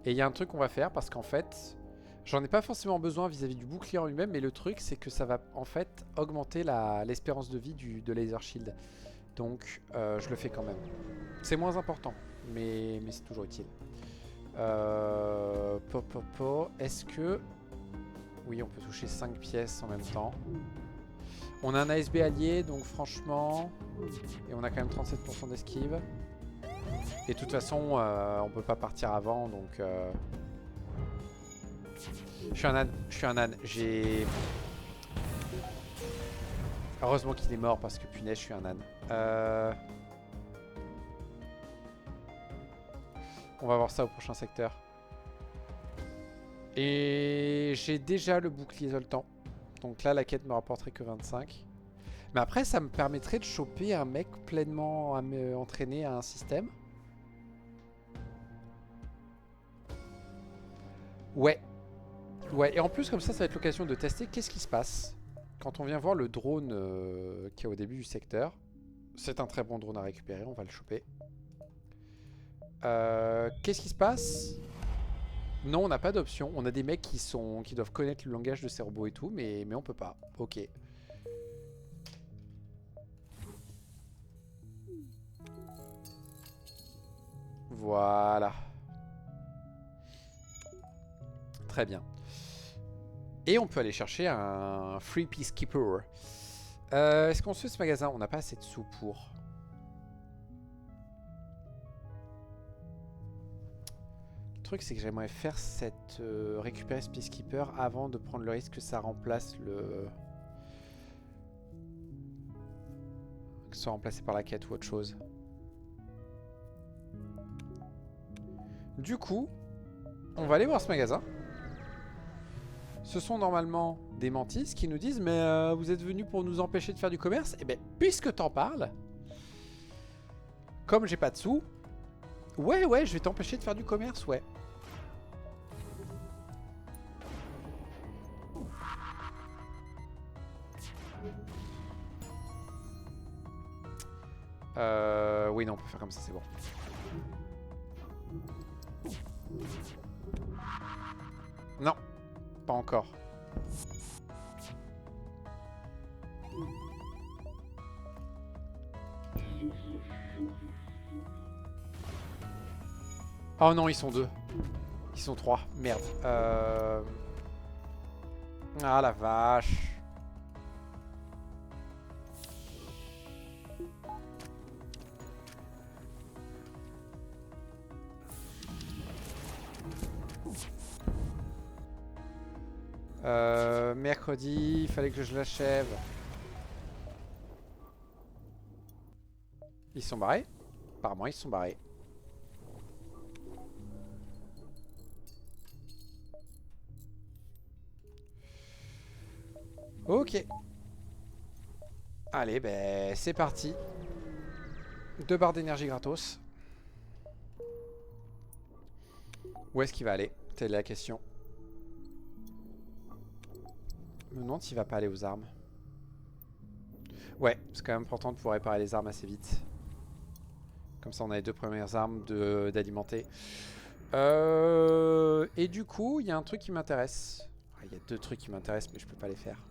Et il y a un truc qu'on va faire parce qu'en fait, j'en ai pas forcément besoin vis-à-vis du bouclier en lui-même. Mais le truc c'est que ça va en fait augmenter l'espérance de vie de laser shield. Donc je le fais quand même. C'est moins important, mais c'est toujours utile. Est-ce que... Oui, on peut toucher 5 pièces en même temps. On a un ASB allié, donc franchement... Et on a quand même 37% d'esquive. Et de toute façon, on peut pas partir avant, donc... Je suis un âne, j'ai... Heureusement qu'il est mort, parce que punaise, je suis un âne. On va voir ça au prochain secteur. Et j'ai déjà le bouclier Zoltan. Donc là, la quête me rapporterait que 25. Mais après, ça me permettrait de choper un mec pleinement entraîné à un système. Ouais. Ouais, et en plus, comme ça va être l'occasion de tester qu'est-ce qui se passe quand on vient voir le drone qui est au début du secteur. C'est un très bon drone à récupérer, on va le choper. Qu'est-ce qui se passe? Non, on n'a pas d'option. On a des mecs qui doivent connaître le langage de ces robots et tout, mais on peut pas. Ok. Voilà. Très bien. Et on peut aller chercher un Free Peacekeeper. Est-ce qu'on se fait ce magasin? On n'a pas assez de sous pour. Le truc, c'est que j'aimerais faire récupérer ce Peacekeeper avant de prendre le risque que ça remplace le... Que ce soit remplacé par la quête ou autre chose. Du coup, on va aller voir ce magasin. Ce sont normalement des mantis qui nous disent mais vous êtes venus pour nous empêcher de faire du commerce? Eh bien, puisque t'en parles, comme j'ai pas de sous, ouais, je vais t'empêcher de faire du commerce, ouais. Oui, non, on peut faire comme ça, c'est bon. Non, pas encore. Oh non, ils sont deux. Ils sont trois. Merde. Ah la vache. Mercredi, il fallait que je l'achève. Ils sont barrés? Apparemment, ils sont barrés. Ok. Allez, ben c'est parti. 2 barres d'énergie gratos. Où est-ce qu'il va aller? Telle est la question. Je me demande s'il va pas aller aux armes. Ouais, c'est quand même important de pouvoir réparer les armes assez vite. Comme ça, on a les 2 premières armes d'alimenter. Et du coup, il y a un truc qui m'intéresse. Il y a 2 trucs qui m'intéressent, mais je peux pas les faire.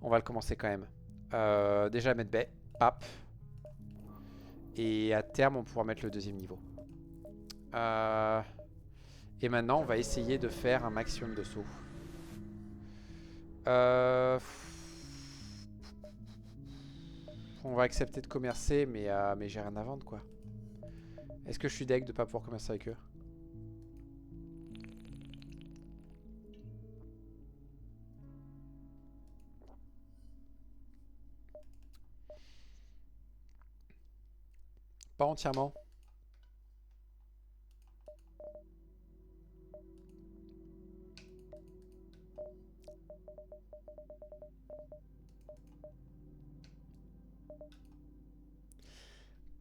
On va le commencer quand même. Déjà mettre baie. Hop. Et à terme, on pourra mettre le 2e niveau. Et maintenant, on va essayer de faire un maximum de sauts. Euh... On va accepter de commercer, mais j'ai rien à vendre, quoi. Est-ce que je suis deg de pas pouvoir commercer avec eux? Pas entièrement.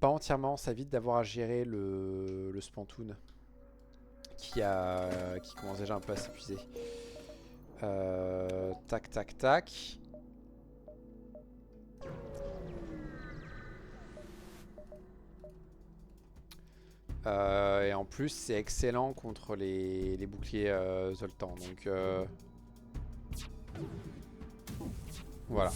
Pas entièrement, ça évite d'avoir à gérer le Spantoon qui commence déjà un peu à s'épuiser. Tac, tac, tac. Et en plus, c'est excellent contre les boucliers Zoltan. Donc, voilà.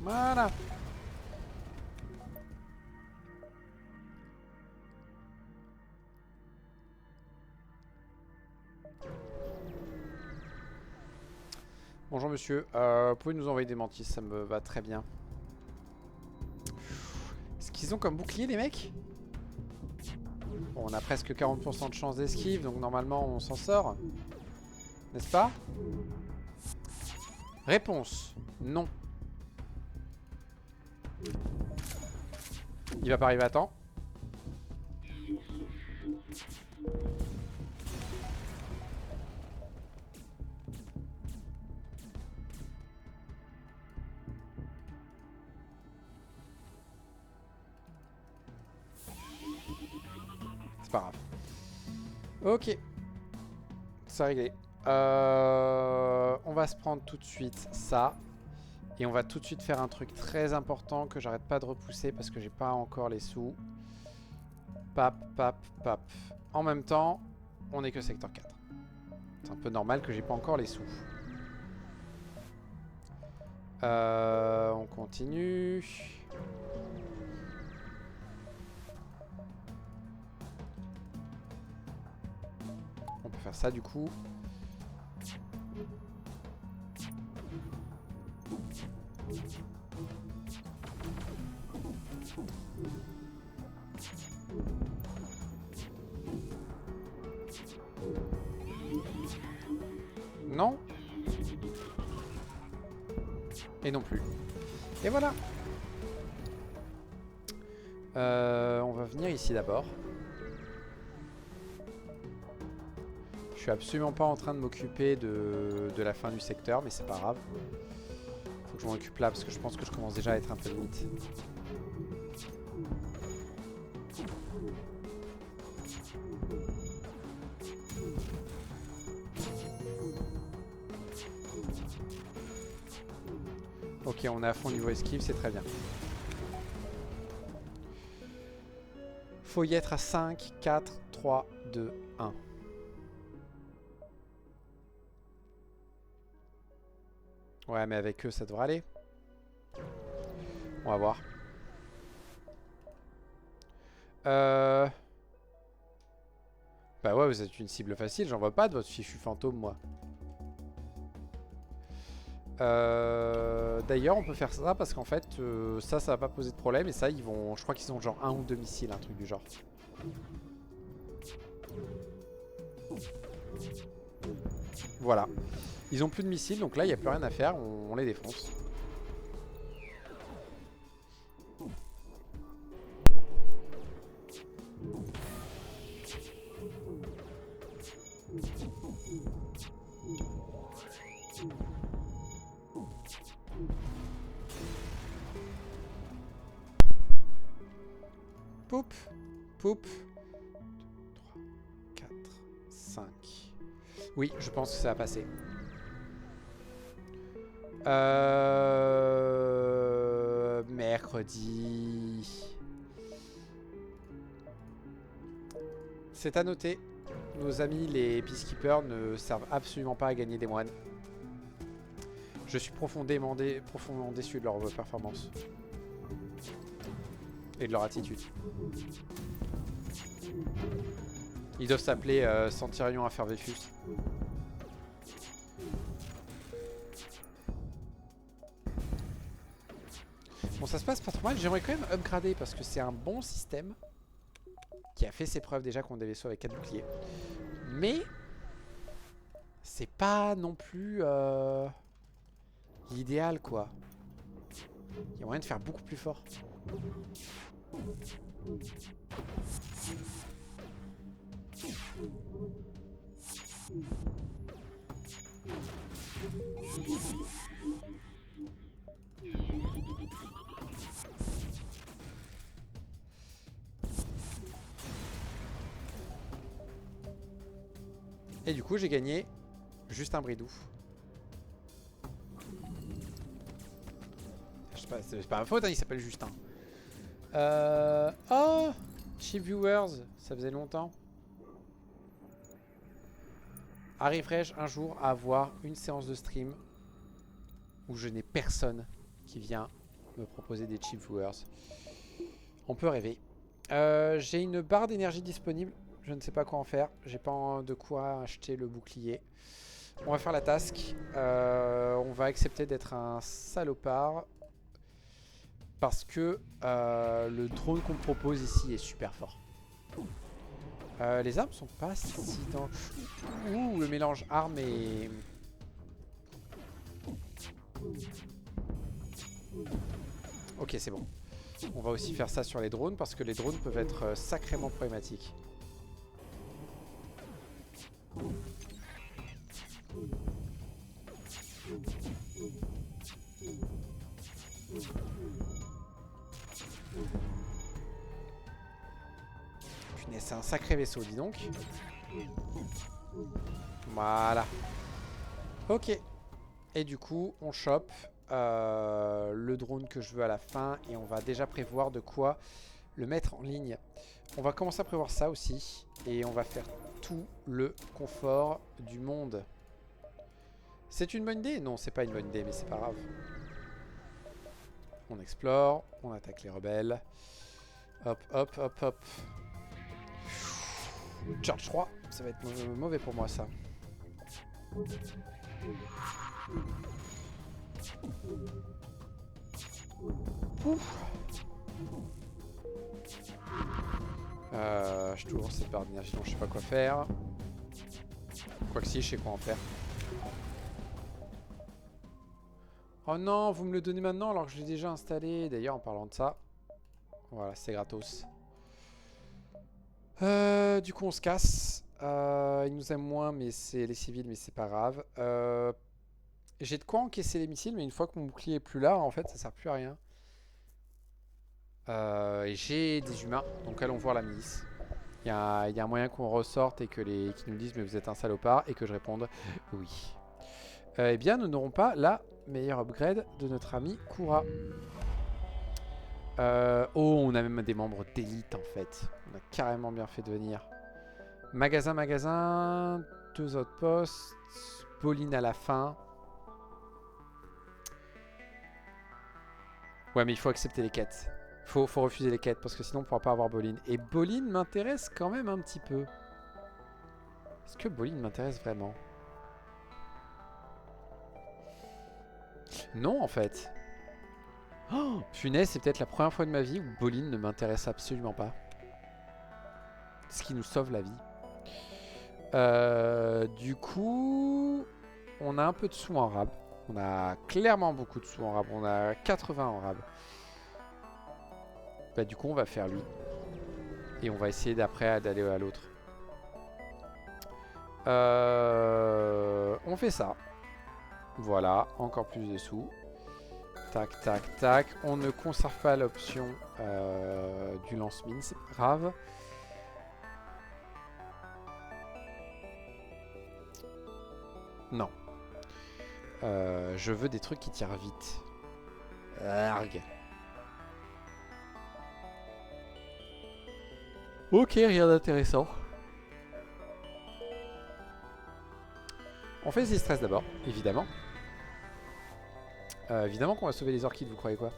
Voilà. Bonjour monsieur, vous pouvez nous envoyer des mantis, ça me va très bien. Est-ce qu'ils ont comme bouclier les mecs? Bon, on a presque 40% de chance d'esquive, donc normalement on s'en sort. N'est-ce pas? Réponse, non. Il va pas arriver à temps. C'est pas grave. Ok. C'est réglé. On va se prendre tout de suite ça. Et on va tout de suite faire un truc très important que j'arrête pas de repousser parce que j'ai pas encore les sous. Pap, pap, pap. En même temps, on est que secteur 4. C'est un peu normal que j'ai pas encore les sous. On continue. On peut faire ça du coup. Non. Et non plus. Et voilà. On va venir ici d'abord. Je suis absolument pas en train de m'occuper de la fin du secteur, mais c'est pas grave. Faut que je m'en occupe là parce que je pense que je commence déjà à être un peu limite. Ok, on est à fond niveau esquive, c'est très bien. Faut y être à 5, 4, 3, 2, 1. Ouais, mais avec eux, ça devrait aller. On va voir. Bah ouais, vous êtes une cible facile. J'en vois pas de votre fichu fantôme, moi. D'ailleurs, on peut faire ça parce qu'en fait, ça va pas poser de problème. Et ça, ils vont. Je crois qu'ils ont genre 1 ou 2 missiles, un truc du genre. Voilà. Ils ont plus de missiles, donc là, il n'y a plus rien à faire. On les défonce. Poup, poup. 2, 3, 4, 5. Oui, je pense que ça va passer. Mercredi. C'est à noter. Nos amis les Peacekeepers ne servent absolument pas à gagner des moines. Je suis profondément déçu de leur performance. Et de leur attitude. Ils doivent s'appeler Centurion Afervefus. Bon, ça se passe pas trop mal. J'aimerais quand même upgrader parce que c'est un bon système qui a fait ses preuves déjà contre des vaisseaux avec 4 boucliers. Mais c'est pas non plus l'idéal, quoi. Il y a moyen de faire beaucoup plus fort. Et du coup, j'ai gagné juste un bridou. Je sais pas, c'est pas ma faute, hein, il s'appelle Justin. Oh, Cheap Viewers, ça faisait longtemps. Arriverai-je un jour à avoir une séance de stream où je n'ai personne qui vient me proposer des Cheap Viewers? On peut rêver. J'ai une barre d'énergie disponible. Je ne sais pas quoi en faire. J'ai pas de quoi acheter le bouclier. On va faire la task. On va accepter d'être un salopard. Parce que le drone qu'on me propose ici est super fort. Les armes sont pas si dans... Ouh, le mélange armes et... Ok, c'est bon. On va aussi faire ça sur les drones parce que les drones peuvent être sacrément problématiques. Punaise, c'est un sacré vaisseau, dis donc. Voilà. Ok. Et du coup, on chope le drone que je veux à la fin. Et on va déjà prévoir de quoi le mettre en ligne. On va commencer à prévoir ça aussi. Et on va faire tout le confort du monde. C'est une bonne idée? Non, c'est pas une bonne idée, mais c'est pas grave. On explore, on attaque les rebelles. Hop, hop, hop, hop. Charge 3, ça va être mauvais pour moi ça. Ouf. Je tourne cette barre d'énergie dont je sais pas quoi faire. Quoique si, je sais quoi en faire. Oh non, vous me le donnez maintenant alors que je l'ai déjà installé. D'ailleurs, en parlant de ça, voilà, c'est gratos. Du coup, on se casse. Il nous aime moins, mais c'est les civils, mais c'est pas grave. J'ai de quoi encaisser les missiles, mais une fois que mon bouclier est plus là, en fait, ça sert plus à rien. Et j'ai des humains, donc allons voir la milice. Il y a un moyen qu'on ressorte et que qu'ils nous disent mais vous êtes un salopard et que je réponde oui. Eh bien, nous n'aurons pas la meilleure upgrade de notre ami Kura. Oh, on a même des membres d'élite en fait. On a carrément bien fait de venir. Magasin, magasin. 2 autres postes. Pauline à la fin. Ouais, mais il faut accepter les quêtes. Faut refuser les quêtes parce que sinon on pourra pas avoir Boline. Et Boline m'intéresse quand même un petit peu. Est-ce que Boline m'intéresse vraiment? Non, en fait. Oh, punaise, c'est peut-être la première fois de ma vie où Boline ne m'intéresse absolument pas. Ce qui nous sauve la vie. Du coup, on a un peu de sous en rab. On a clairement beaucoup de sous en rab. On a 80 en rab. Bah, du coup, on va faire lui. Et on va essayer d'après d'aller à l'autre. On fait ça. Voilà, encore plus de sous. Tac, tac, tac. On ne conserve pas l'option du lance-mine, c'est pas grave. Non. Je veux des trucs qui tirent vite. Arg. Ok, rien d'intéressant. On fait des stress d'abord, évidemment. Évidemment qu'on va sauver les orchides, vous croyez quoi?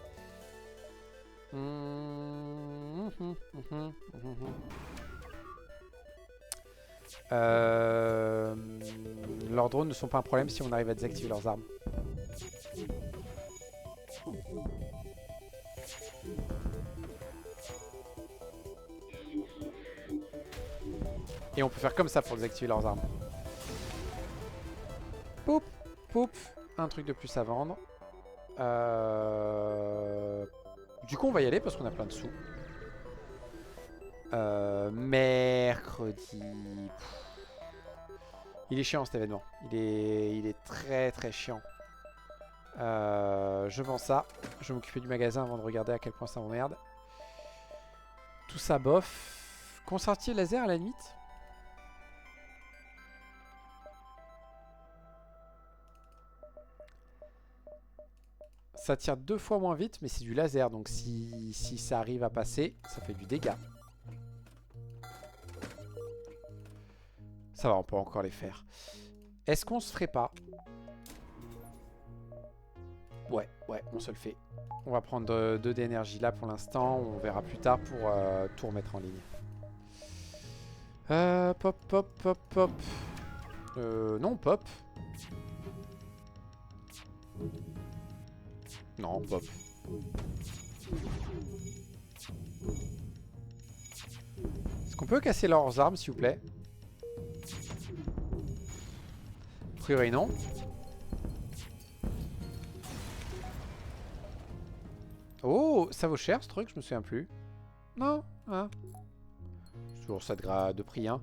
Leurs drones ne sont pas un problème si on arrive à désactiver leurs armes. Et on peut faire comme ça pour désactiver leurs armes. Poup, poup. Un truc de plus à vendre. Du coup, on va y aller parce qu'on a plein de sous. Mercredi. Il est chiant cet événement. Il est très très chiant. Je vends ça. Je vais m'occuper du magasin avant de regarder à quel point ça m'emmerde. Tout ça bof. Concertier laser à la limite. Ça tire 2 fois moins vite, mais c'est du laser. Donc si ça arrive à passer, ça fait du dégât. Ça va, on peut encore les faire. Est-ce qu'on se ferait pas? Ouais, on se le fait. On va prendre 2 d'énergie là pour l'instant. On verra plus tard pour tout remettre en ligne. Pop, pop, pop, pop. Non, pop. Non, pop. Est-ce qu'on peut casser leurs armes, s'il vous plaît? A priori, non. Oh, ça vaut cher, ce truc, je me souviens plus. Non, hein. C'est toujours ça de prix, hein.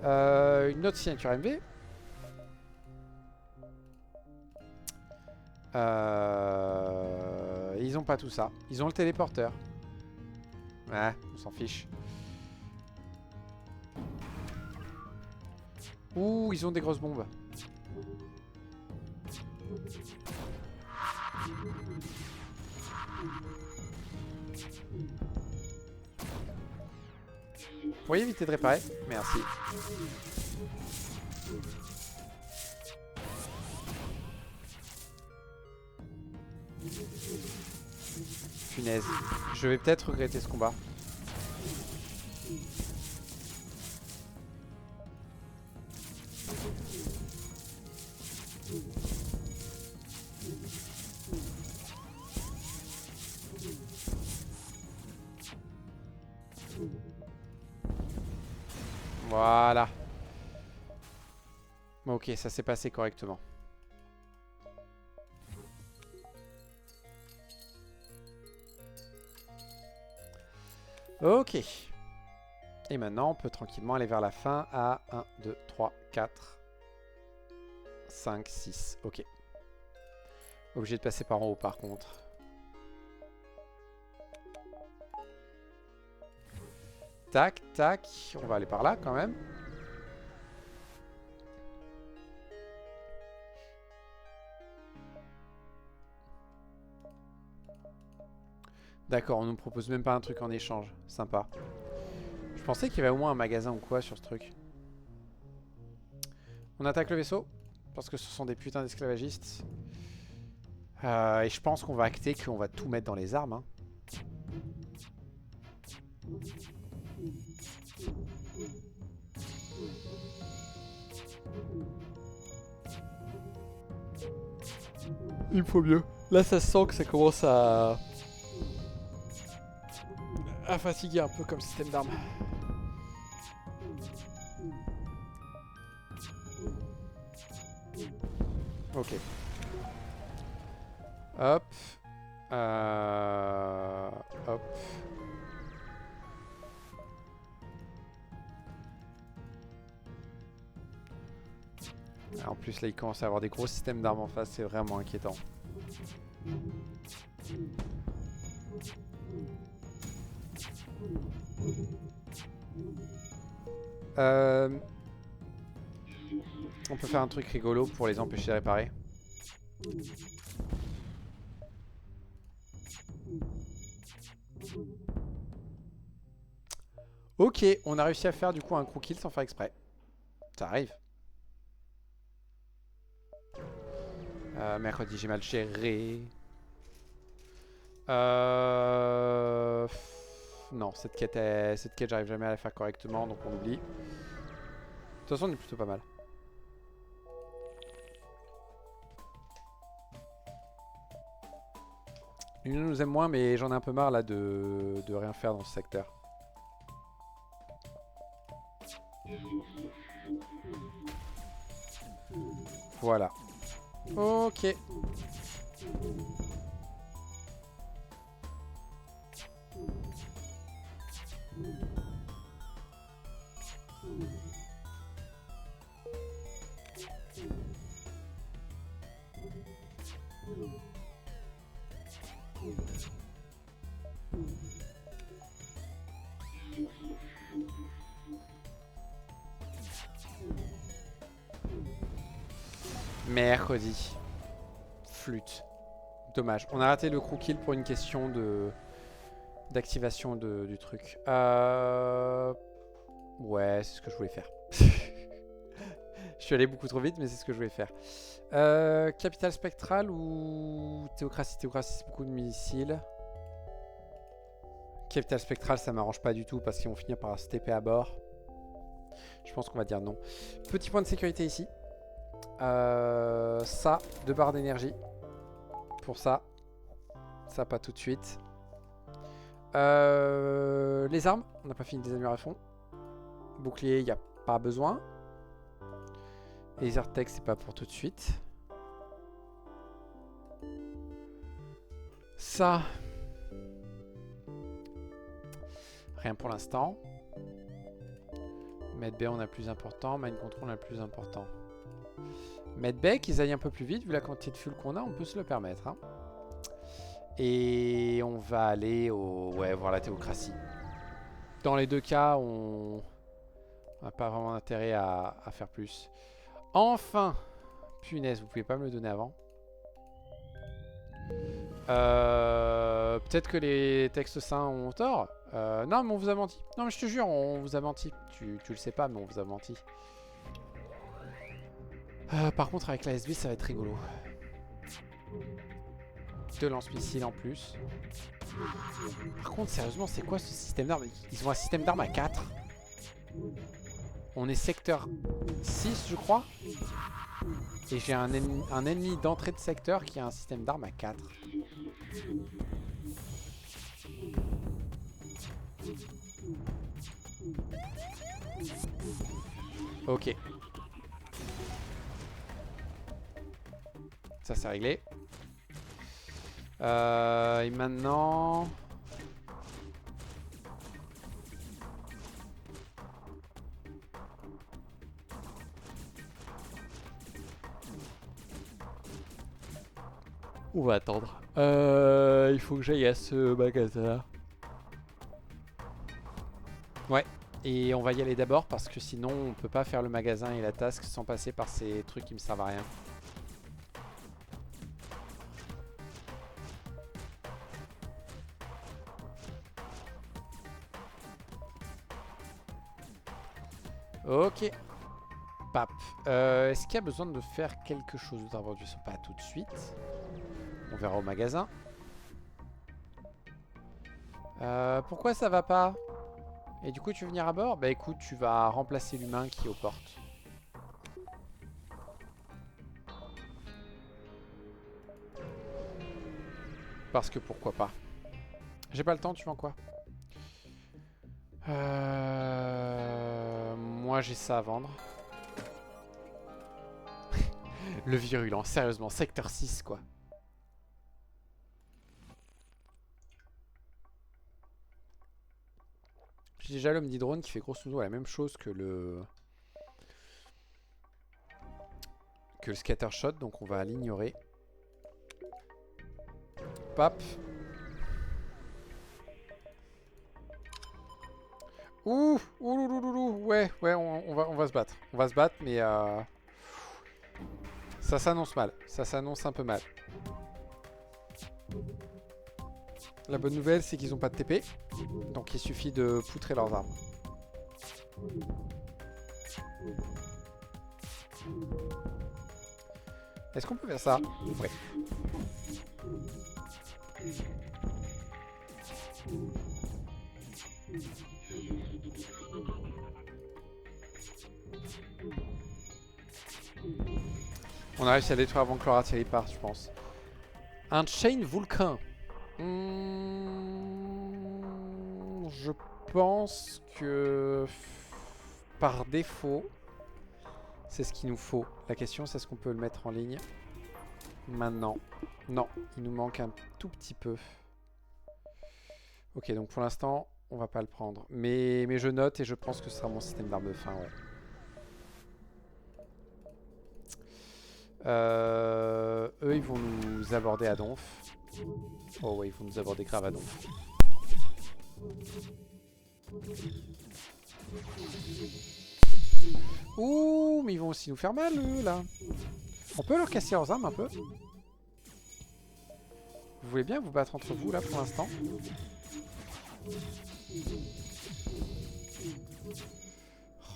Une autre signature MV. Ils ont pas tout ça. Ils ont le téléporteur. Ouais, on s'en fiche. Ouh, ils ont des grosses bombes. Vous pourriez éviter de réparer? Merci. Punaise. Je vais peut-être regretter ce combat. Voilà. Ok, ça s'est passé correctement. Ok. Et maintenant, on peut tranquillement aller vers la fin à 1, 2, 3, 4, 5, 6. Ok. Obligé de passer par en haut par contre. Tac, tac. On va aller par là quand même. D'accord, on nous propose même pas un truc en échange. Sympa. Je pensais qu'il y avait au moins un magasin ou quoi sur ce truc. On attaque le vaisseau parce que ce sont des putains d'esclavagistes. Et je pense qu'on va acter qu'on va tout mettre dans les armes. Hein. Il me faut mieux. Là, ça se sent que ça commence à fatiguer un peu comme système d'armes. Ok. Hop. Hop. En plus, là, il commence à avoir des gros systèmes d'armes en face. C'est vraiment inquiétant. On peut faire un truc rigolo pour les empêcher de réparer. Ok, on a réussi à faire du coup un crew kill sans faire exprès. Ça arrive. Mercredi, j'ai mal géré. Non, cette quête j'arrive jamais à la faire correctement, donc on oublie. De toute façon, on est plutôt pas mal. L'Union nous aime moins, mais j'en ai un peu marre là de rien faire dans ce secteur. Voilà. Ok. Mercredi. Flûte. Dommage. On a raté le crew kill pour une question d'activation du truc. Ouais, c'est ce que je voulais faire. Je suis allé beaucoup trop vite, mais c'est ce que je voulais faire. Capitale spectrale ou théocratie? Théocratie, c'est beaucoup de missiles. Capitale spectrale, ça m'arrange pas du tout parce qu'ils vont finir par se TP à bord. Je pense qu'on va dire non. Petit point de sécurité ici. Ça, 2 barres d'énergie. Pour ça. Ça, pas tout de suite. Les armes, on n'a pas fini de les améliorer à fond. Bouclier, il n'y a pas besoin. Laser tech, c'est pas pour tout de suite. Ça. Rien pour l'instant. Medbay, on a plus important. Mind control, on a plus important. Medbay, qu'ils aillent un peu plus vite, vu la quantité de fuel qu'on a, on peut se le permettre. Hein. Et on va aller voir la théocratie. Dans les deux cas, on n'a pas vraiment intérêt à faire plus. Enfin! Punaise, vous pouvez pas me le donner avant. Peut-être que les textes saints ont tort. Non, mais on vous a menti. Non, mais je te jure, on vous a menti. Tu le sais pas, mais on vous a menti. Par contre, avec la SB, ça va être rigolo. 2 lance-missiles en plus. Par contre, sérieusement, c'est quoi ce système d'armes? Ils ont un système d'armes à 4. On est secteur 6, je crois. Et j'ai un ennemi d'entrée de secteur qui a un système d'armes à 4. Ok. Ça, c'est réglé. Et maintenant... On va attendre. Il faut que j'aille à ce magasin. Ouais. Et on va y aller d'abord parce que sinon on peut pas faire le magasin et la task sans passer par ces trucs qui me servent à rien. Ok. Pap. Est-ce qu'il y a besoin de faire quelque chose d'autre avant? Pas tout de suite. On verra au magasin. Pourquoi ça va pas? Et du coup tu veux venir à bord? Bah écoute, tu vas remplacer l'humain qui est aux portes. Parce que pourquoi pas. J'ai pas le temps, tu vends quoi? Moi j'ai ça à vendre. Le virulent, sérieusement, secteur 6 quoi. J'ai déjà l'Omnidrone qui fait grosso modo la même chose que le Scattershot, donc on va l'ignorer. Pap. Ouh, ouais, on va se battre. On va se battre, mais ça s'annonce mal. Ça s'annonce un peu mal. La bonne nouvelle, c'est qu'ils n'ont pas de TP. Donc il suffit de poutrer leurs armes. Est-ce qu'on peut faire ça? Ouais. On a réussi à détruire avant que leur artillerie parte, je pense. Un chain vulcain. Je pense que par défaut, c'est ce qu'il nous faut. La question, c'est est-ce qu'on peut le mettre en ligne maintenant? Non, il nous manque un tout petit peu. Ok, donc pour l'instant, on va pas le prendre. Mais je note et je pense que ce sera mon système d'armes de fin, ouais. Eux, ils vont nous aborder à Donf. Oh ouais, ils vont nous aborder grave à Donf. Ouh, mais ils vont aussi nous faire mal, eux, là. On peut leur casser leurs armes un peu? Vous voulez bien vous battre entre vous, là, pour l'instant?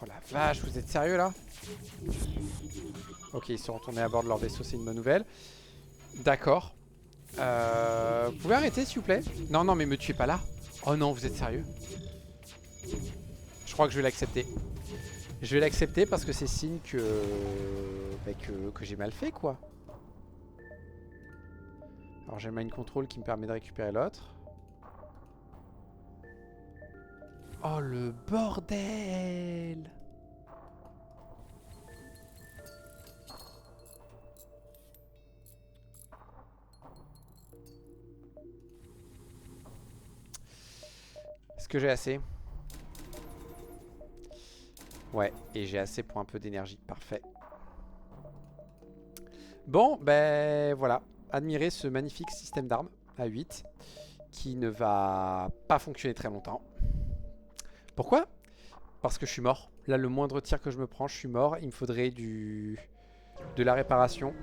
Oh la vache, vous êtes sérieux, là? Ok, ils sont retournés à bord de leur vaisseau, c'est une bonne nouvelle. D'accord. Vous pouvez arrêter, s'il vous plaît? Non, non, mais me tuez pas là. Oh non, vous êtes sérieux? Je crois que je vais l'accepter. Je vais l'accepter parce que c'est signe que... Bah, que j'ai mal fait, quoi. Alors j'ai mind control qui me permet de récupérer l'autre. Oh le bordel! Est-ce que j'ai assez? Ouais, et j'ai assez pour un peu d'énergie. Parfait. Bon, ben voilà. Admirez ce magnifique système d'armes à 8 qui ne va pas fonctionner très longtemps. Pourquoi? Parce que je suis mort. Là, le moindre tir que je me prends, je suis mort. Il me faudrait de la réparation.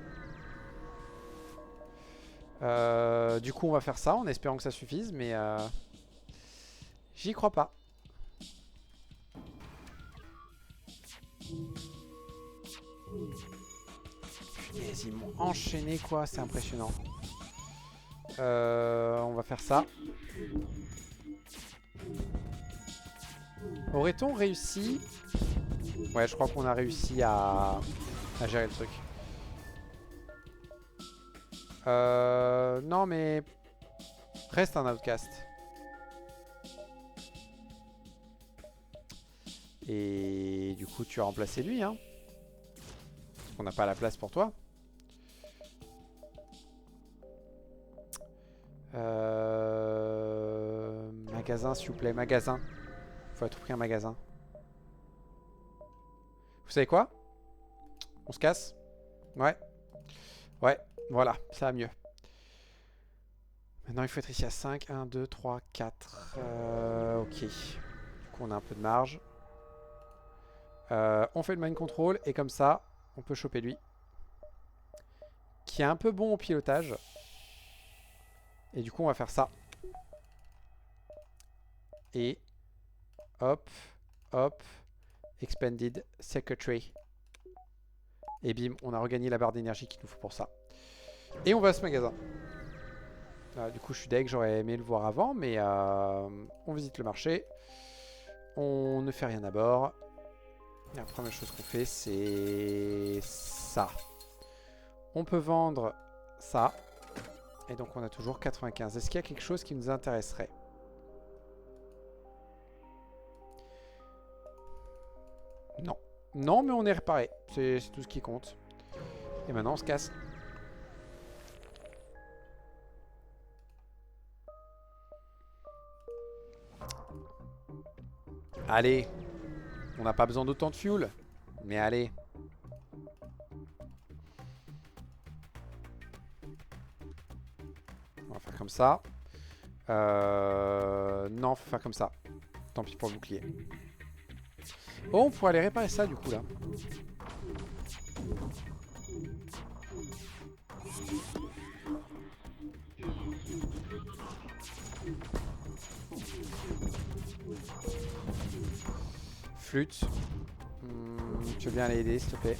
Du coup, on va faire ça en espérant que ça suffise, mais j'y crois pas. Punaise, ils m'ont enchaîné, quoi. C'est impressionnant. On va faire ça. Aurait-on réussi? Ouais, je crois qu'on a réussi à gérer le truc. Non, mais... Reste un outcast. Et du coup, tu as remplacé lui, hein. Parce qu'on n'a pas la place pour toi. Magasin, s'il vous plaît, magasin. Faut à tout prix un magasin. Vous savez quoi? On se casse? Ouais. Ouais, voilà, ça va mieux. Maintenant, il faut être ici à 5. 1, 2, 3, 4. Ok. Du coup, on a un peu de marge. On fait le mind control et comme ça, on peut choper lui. Qui est un peu bon au pilotage. Et du coup, on va faire ça. Et hop, hop, expanded secretary. Et bim, on a regagné la barre d'énergie qu'il nous faut pour ça. Et on va à ce magasin. Du coup, je suis deg, j'aurais aimé le voir avant, mais on visite le marché. On ne fait rien à bord. La première chose qu'on fait, c'est ça. On peut vendre ça. Et donc, on a toujours 95. Est-ce qu'il y a quelque chose qui nous intéresserait? Non. Non, mais on est réparé. C'est tout ce qui compte. Et maintenant, on se casse. Allez. On n'a pas besoin d'autant de fuel. Mais allez. On va faire comme ça. Non, faut faire comme ça. Tant pis pour le bouclier. Oh, on pourrait aller réparer ça du coup là. Flûte. Tu veux bien aller aider s'il te plaît?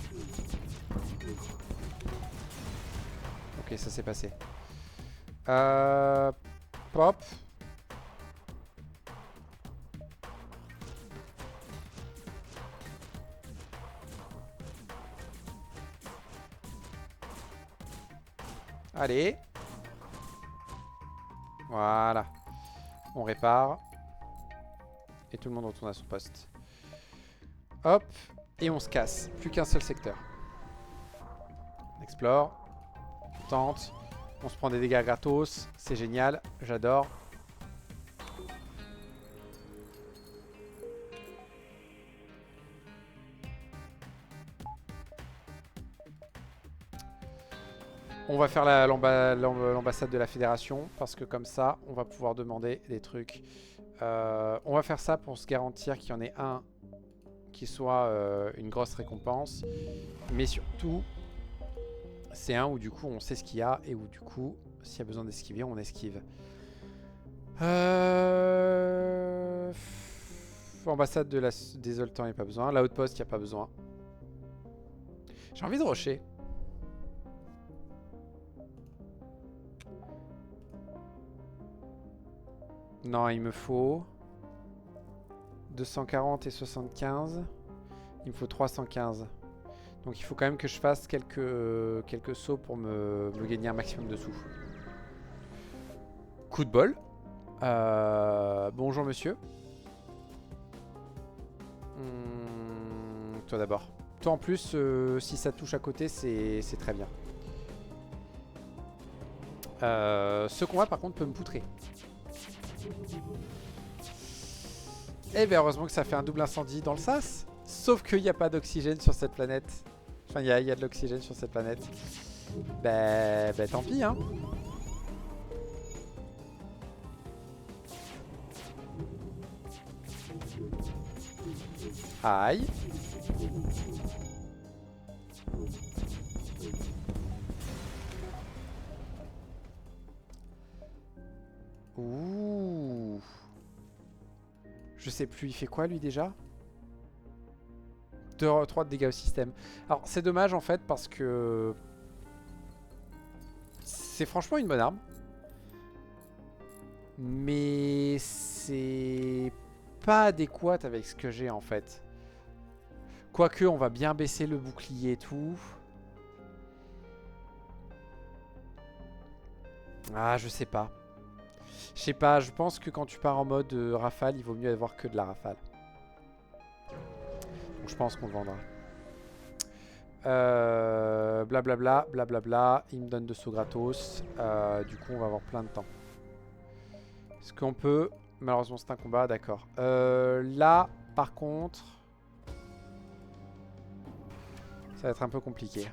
Ok, ça s'est passé. Pop. Allez. Voilà. On répare. Et tout le monde retourne à son poste. Hop. Et on se casse. Plus qu'un seul secteur. On explore. On tente. On se prend des dégâts gratos. C'est génial. J'adore. On va faire l'ambassade de la fédération parce que comme ça, on va pouvoir demander des trucs. On va faire ça pour se garantir qu'il y en ait un qui soit une grosse récompense. Mais surtout, c'est un où du coup on sait ce qu'il y a et où du coup, s'il y a besoin d'esquiver, on esquive. Ambassade des Zoltans, il n'y a pas besoin. La Outpost, il n'y a pas besoin. J'ai envie de rusher. Non, il me faut 240 et 75. Il me faut 315. Donc il faut quand même que je fasse quelques sauts pour me gagner un maximum de sous. Coup de bol. Bonjour monsieur. Toi d'abord. Toi en plus, si ça touche à côté, c'est très bien. Ce combat par contre peut me poutrer. Et bien heureusement que ça fait un double incendie dans le sas. Sauf qu'il n'y a pas d'oxygène sur cette planète. Enfin il y a de l'oxygène sur cette planète. Ben tant pis hein. Aïe. Ouh. Je sais plus, il fait quoi lui déjà? 3 de dégâts au système. Alors c'est dommage en fait parce que c'est franchement une bonne arme. Mais c'est pas adéquat avec ce que j'ai en fait. Quoique on va bien baisser le bouclier et tout. Ah je sais pas. Je sais pas, je pense que quand tu pars en mode rafale, il vaut mieux avoir que de la rafale. Donc je pense qu'on le vendra. Blablabla, blablabla. Il me donne de sauts gratos. Du coup, on va avoir plein de temps. Est-ce qu'on peut... Malheureusement, c'est un combat, d'accord. Là, par contre... Ça va être un peu compliqué.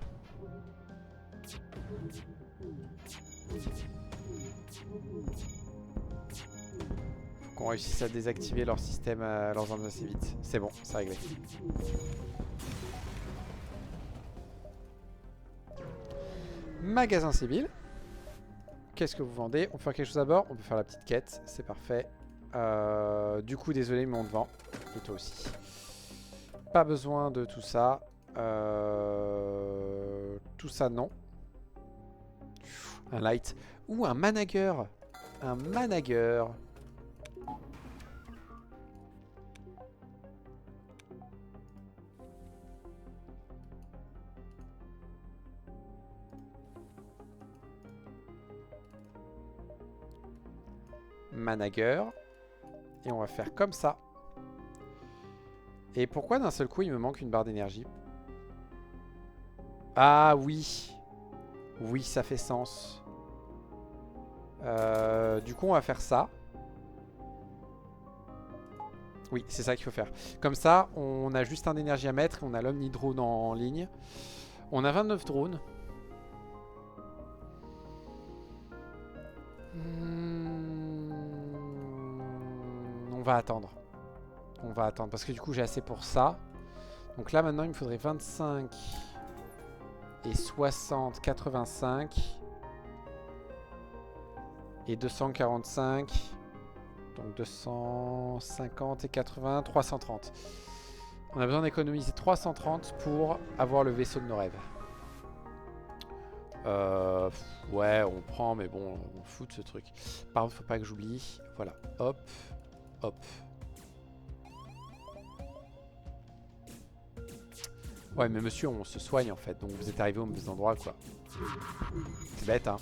Faut qu'on réussisse à désactiver leur système, leurs armes assez vite. C'est bon, c'est réglé. Magasin civil. Qu'est-ce que vous vendez? On peut faire quelque chose à bord? On peut faire la petite quête, c'est parfait. Du coup, désolé, mais on te vend. Et toi aussi. Pas besoin de tout ça. Tout ça, non. Un light. Ou un manager. Un manager. Manager. Et on va faire comme ça. Et pourquoi d'un seul coup il me manque une barre d'énergie? Ah oui. Oui, ça fait sens. Du coup on va faire ça. Oui, c'est ça qu'il faut faire. Comme ça, on a juste un énergie à mettre. On a l'omni-drone en ligne. On a 29 drones. On va attendre. On va attendre parce que du coup j'ai assez pour ça. Donc là maintenant il me faudrait 25 et 60, 85 et 245. Donc 250 et 80, 330. On a besoin d'économiser 330 pour avoir le vaisseau de nos rêves. Ouais, on prend, mais bon, on fout de ce truc. Par contre, faut pas que j'oublie. Voilà, hop, hop. Ouais, mais monsieur, on se soigne en fait. Donc vous êtes arrivé au mauvais endroit, quoi. C'est bête, hein.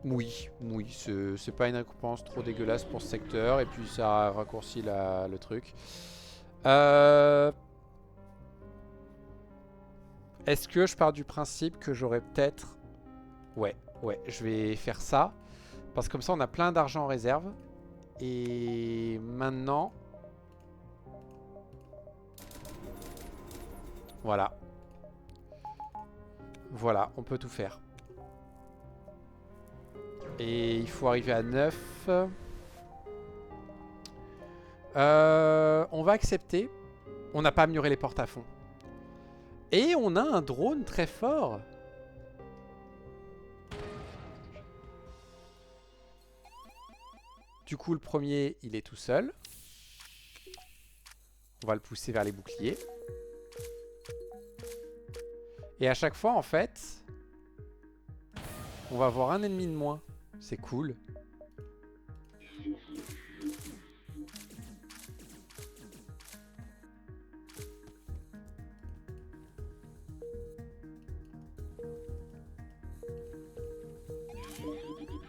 Oui, oui, c'est pas une récompense trop dégueulasse pour ce secteur. Et puis ça raccourcit le truc. Est-ce que je pars du principe que j'aurais peut-être... Ouais, ouais, je vais faire ça. Parce que comme ça, on a plein d'argent en réserve. Et maintenant... Voilà. Voilà, on peut tout faire. Et il faut arriver à 9. On va accepter. On n'a pas amélioré les portes à fond. Et on a un drone très fort. Du coup, le premier, il est tout seul. On va le pousser vers les boucliers. Et à chaque fois, en fait, on va avoir un ennemi de moins. C'est cool.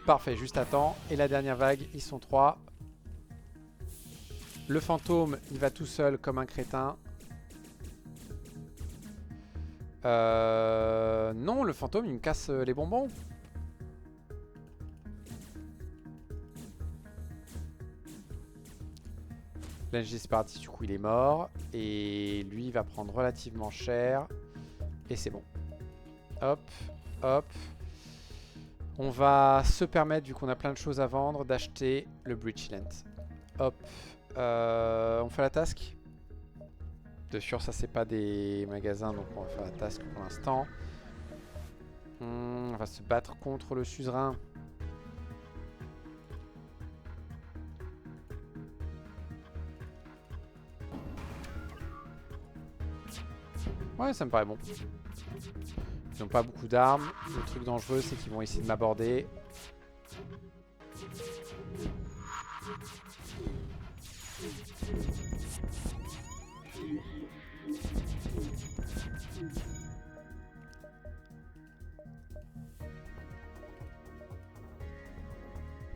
Parfait, juste à temps. Et la dernière vague, ils sont 3. Le fantôme, il va tout seul comme un crétin. Non, le fantôme, il me casse les bonbons. L'NG Separatiste, du coup, il est mort. Et lui, il va prendre relativement cher. Et c'est bon. Hop, hop. On va se permettre, vu qu'on a plein de choses à vendre, d'acheter le Breachland. Hop. On fait la task. De sûr, ça, c'est pas des magasins, donc on va faire la task pour l'instant. On va se battre contre le suzerain. Ouais, ça me paraît bon. Ils n'ont pas beaucoup d'armes. Le truc dangereux, c'est qu'ils vont essayer de m'aborder.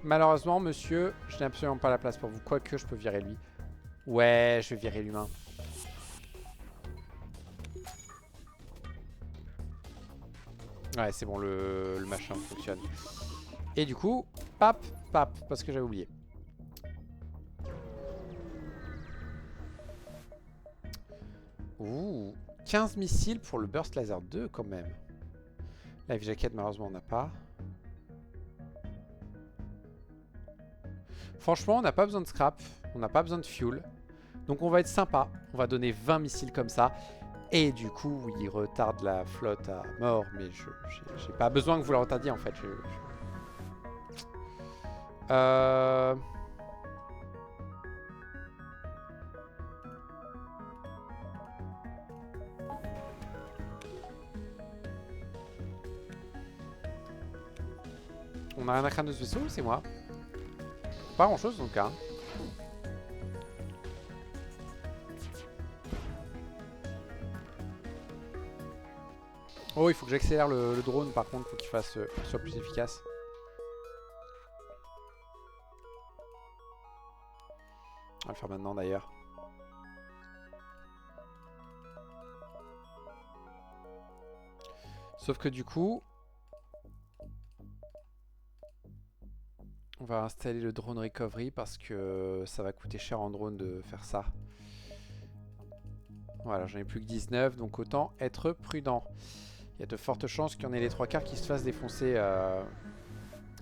Malheureusement, monsieur, je n'ai absolument pas la place pour vous. Quoique, je peux virer lui. Ouais, je vais virer l'humain. Ouais, c'est bon, le machin fonctionne. Et du coup, pap, pap, parce que j'avais oublié. Ouh, 15 missiles pour le Burst Laser 2 quand même. Life Jacket, malheureusement, on n'a pas. Franchement, on n'a pas besoin de scrap. On n'a pas besoin de fuel. Donc on va être sympa. On va donner 20 missiles comme ça. Et du coup, il retarde la flotte à mort. Mais j'ai pas besoin que vous la retardiez en fait. On a rien à craindre de ce vaisseau, c'est moi. Pas grand chose donc hein. Oh, il faut que j'accélère le drone par contre, faut qu'il soit plus efficace. On va le faire maintenant d'ailleurs. Sauf que du coup, on va installer le drone recovery parce que ça va coûter cher en drone de faire ça. Voilà, j'en ai plus que 19, donc autant être prudent. Il y a de fortes chances qu'il y en ait les 3/4 qui se fassent défoncer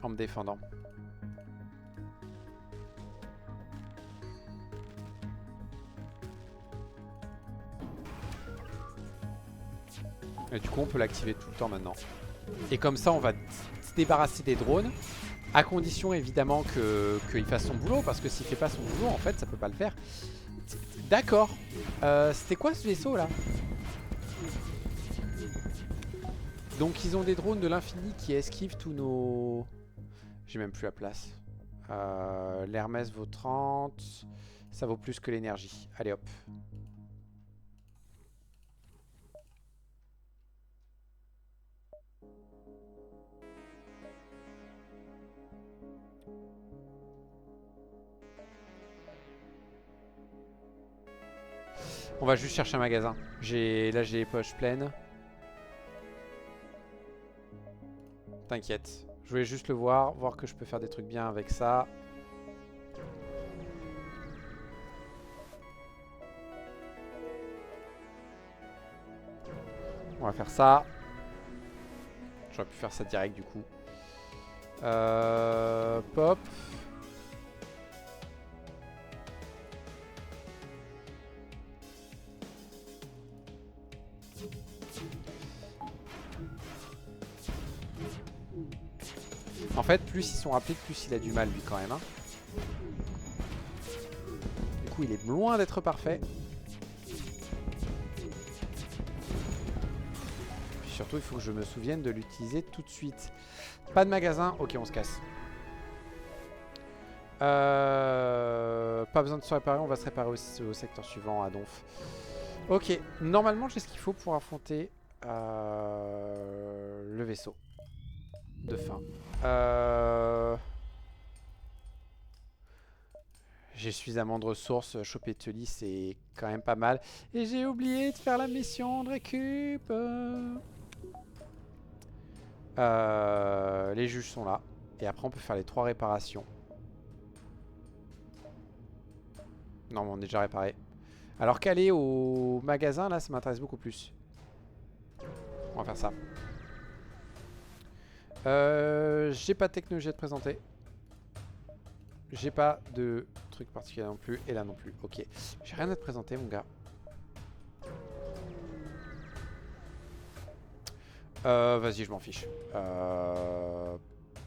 en me défendant. Et du coup, on peut l'activer tout le temps maintenant. Et comme ça, on va se débarrasser des drones. À condition évidemment qu'il fasse son boulot, parce que s'il fait pas son boulot, en fait, ça peut pas le faire. D'accord. C'était quoi ce vaisseau là? Donc ils ont des drones de l'infini qui esquivent tous nos... J'ai même plus la place. L'Hermès vaut 30. Ça vaut plus que l'énergie. Allez hop. On va juste chercher un magasin. Là j'ai les poches pleines. T'inquiète. Je voulais juste le voir que je peux faire des trucs bien avec ça. On va faire ça. J'aurais pu faire ça direct du coup. Pop. En fait, plus ils sont rapides, plus il a du mal lui quand même. Hein. Du coup, il est loin d'être parfait. Puis surtout, il faut que je me souvienne de l'utiliser tout de suite. Pas de magasin. Ok, on se casse. Pas besoin de se réparer. On va se réparer aussi au secteur suivant à Donf. Ok. Normalement, j'ai ce qu'il faut pour affronter le vaisseau de fin. J'ai suffisamment de ressources. Choper Tully, c'est quand même pas mal. Et j'ai oublié de faire la mission de récup. Les juges sont là. Et après, on peut faire les 3 réparations. Non, mais on est déjà réparé. Alors qu'aller au magasin, là, ça m'intéresse beaucoup plus. On va faire ça. J'ai pas de technologie à te présenter. J'ai pas de truc particulier non plus. Et là non plus. Ok. J'ai rien à te présenter, mon gars. Vas-y, je m'en fiche.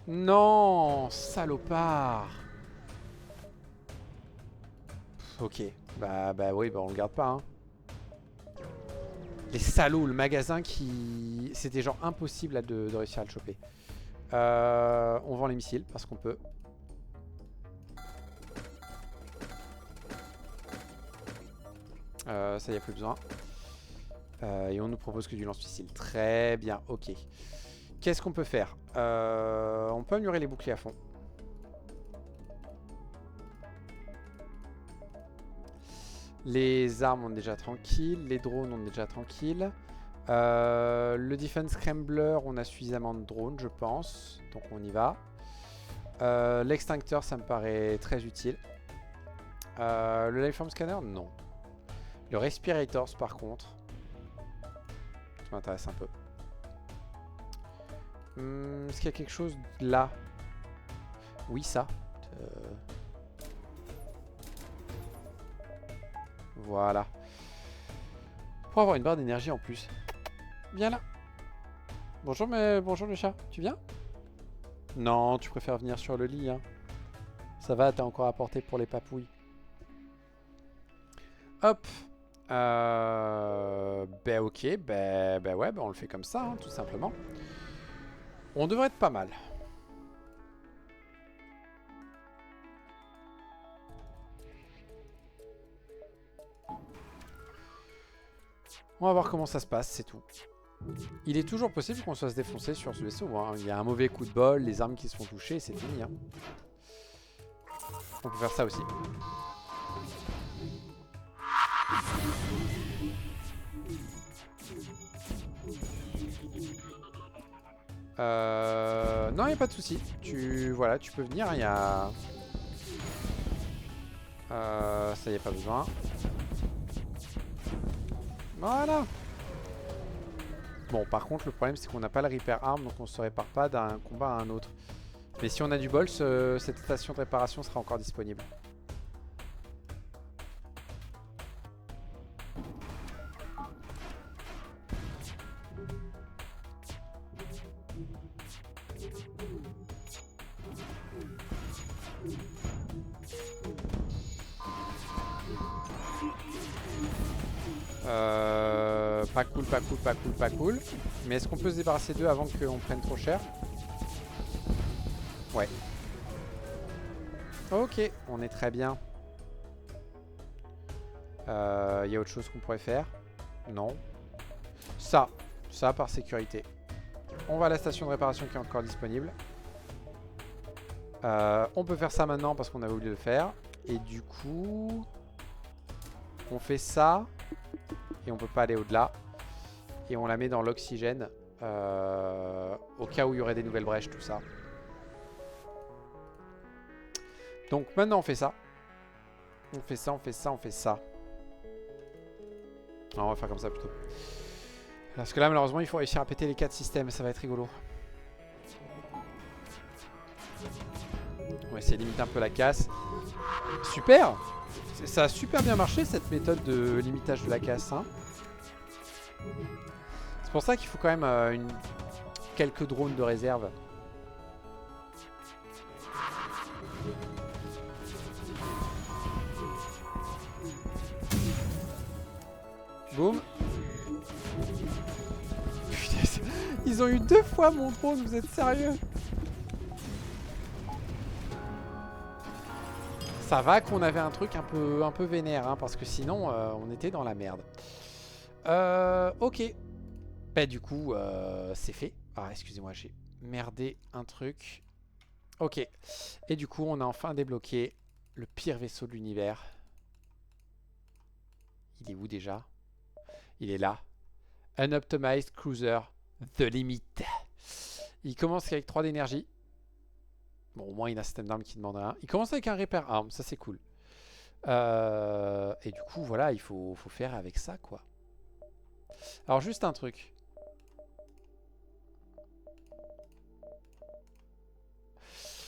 Non, salopard. Ok. Bah oui, bah on le garde pas. Hein. Les salauds, le magasin qui... C'était genre impossible là, de réussir à le choper. On vend les missiles parce qu'on peut. Ça y a plus besoin. Et on nous propose que du lance-missile. Très bien, ok. Qu'est-ce qu'on peut faire? On peut améliorer les boucliers à fond. Les armes, on est déjà tranquille. Les drones, on est déjà tranquille. Le Defense Scrambler, on a suffisamment de drones, je pense. Donc on y va. L'extincteur, ça me paraît très utile. Le Lifeform Scanner, non. Le Respirators, par contre, ça m'intéresse un peu. Est-ce qu'il y a quelque chose là? Oui, ça. Voilà. Pour avoir une barre d'énergie en plus. Viens là. Bonjour, bonjour le chat. Tu viens? Non, tu préfères venir sur le lit. Hein. Ça va, t'as encore à porter pour les papouilles. Hop. Ben ok, ben ouais, ben on le fait comme ça, hein, tout simplement. On devrait être pas mal. On va voir comment ça se passe, c'est tout. Il est toujours possible qu'on soit se défoncer sur ce vaisseau. Hein. Il y a un mauvais coup de bol, les armes qui se font toucher, c'est fini. Hein. On peut faire ça aussi. Non, il n'y a pas de souci. Voilà, tu peux venir. Il y a... ça y est, pas besoin. Voilà. Bon, par contre, le problème, c'est qu'on n'a pas le repair arm, donc on se répare pas d'un combat à un autre. Mais si on a du bol, cette station de réparation sera encore disponible. Pas cool, pas cool, pas cool, pas cool. Mais est-ce qu'on peut se débarrasser d'eux avant qu'on prenne trop cher? Ouais. Ok, on est très bien. Y a autre chose qu'on pourrait faire? Non. Ça par sécurité. On va à la station de réparation qui est encore disponible. On peut faire ça maintenant parce qu'on avait oublié de le faire. Et du coup, on fait ça. Et on peut pas aller au-delà. Et on la met dans l'oxygène. Au cas où il y aurait des nouvelles brèches, tout ça. Donc maintenant on fait ça. On fait ça, on fait ça, on fait ça. Alors, on va faire comme ça plutôt. Parce que là malheureusement il faut réussir à péter les 4 systèmes. Ça va être rigolo. On va essayer de limiter un peu la casse. Super! Ça a super bien marché cette méthode de limitage de la casse. Hein. C'est pour ça qu'il faut quand même quelques drones de réserve. Boum. Putain, ils ont eu 2 fois mon drone, vous êtes sérieux? Ça va qu'on avait un truc un peu vénère, hein, parce que sinon on était dans la merde. Ok. Bah du coup c'est fait. Ah excusez-moi, j'ai merdé un truc. Ok. Et du coup on a enfin débloqué le pire vaisseau de l'univers. Il est où déjà? Il est là. Unoptimized Cruiser The Limit. Il commence avec 3 d'énergie. Bon, au moins il a un système d'armes qui demande rien. Il commence avec un repair arm, ça c'est cool. Et du coup, voilà, il faut faire avec ça, quoi. Alors, juste un truc.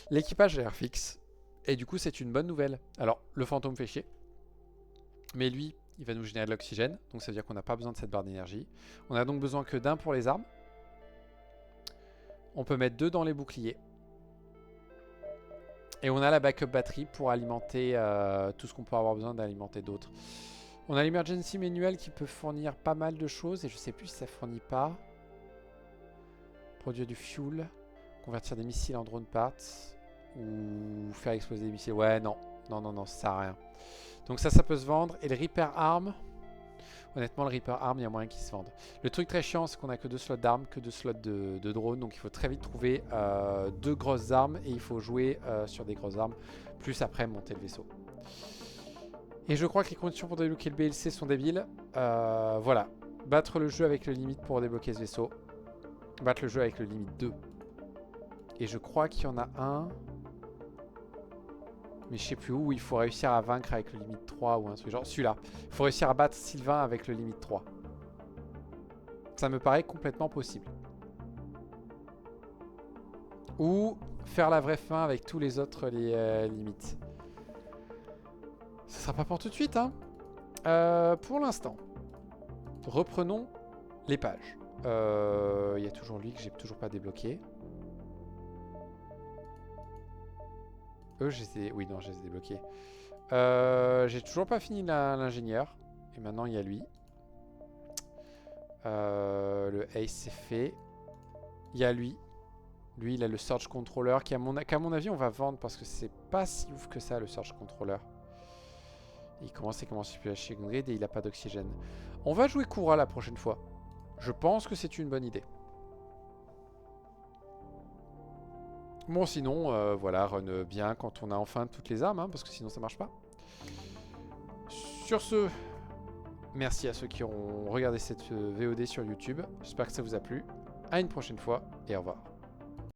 L'équipage a l'air fixe. Et du coup, c'est une bonne nouvelle. Alors, le fantôme fait chier. Mais lui, il va nous générer de l'oxygène. Donc, ça veut dire qu'on n'a pas besoin de cette barre d'énergie. On a donc besoin que d'un pour les armes. On peut mettre 2 dans les boucliers. Et on a la backup batterie pour alimenter tout ce qu'on peut avoir besoin d'alimenter d'autres. On a l'emergency manual qui peut fournir pas mal de choses. Et je sais plus si ça fournit pas. Produire du fuel. Convertir des missiles en drone parts. Ou faire exploser des missiles. Ouais, non. Non, non, non, ça sert à rien. Donc ça peut se vendre. Et le repair arm. Honnêtement, le repair arm, il y a moyen qu'il se vende. Le truc très chiant, c'est qu'on a que 2 slots d'armes, que 2 slots de drone. Donc il faut très vite trouver 2 grosses armes. Et il faut jouer sur des grosses armes. Plus après monter le vaisseau. Et je crois que les conditions pour débloquer le BLC sont débiles. Voilà. Battre le jeu avec le limite pour débloquer ce vaisseau. Battre le jeu avec le limite 2. Et je crois qu'il y en a un. Mais je sais plus où. Il faut réussir à vaincre avec le limite 3 ou un truc genre. Celui-là. Il faut réussir à battre Sylvain avec le limite 3. Ça me paraît complètement possible. Ou faire la vraie fin avec tous les autres limites. Ce sera pas pour tout de suite, hein. Pour l'instant. Reprenons les pages. Il y a toujours lui que j'ai toujours pas débloqué. Eux, oui, non, je les ai débloqués. J'ai toujours pas fini l'ingénieur. Et maintenant, il y a lui. Le Ace, c'est fait. Il y a lui. Lui, il a le Surge Controller qu'à mon avis, on va vendre parce que c'est pas si ouf que ça, le Surge Controller. Il commence à chez Grid et il a pas d'oxygène. On va jouer Kura la prochaine fois. Je pense que c'est une bonne idée. Bon, sinon, voilà, run bien quand on a enfin toutes les armes, hein, parce que sinon ça marche pas. Sur ce, merci à ceux qui auront regardé cette VOD sur YouTube. J'espère que ça vous a plu. À une prochaine fois et au revoir.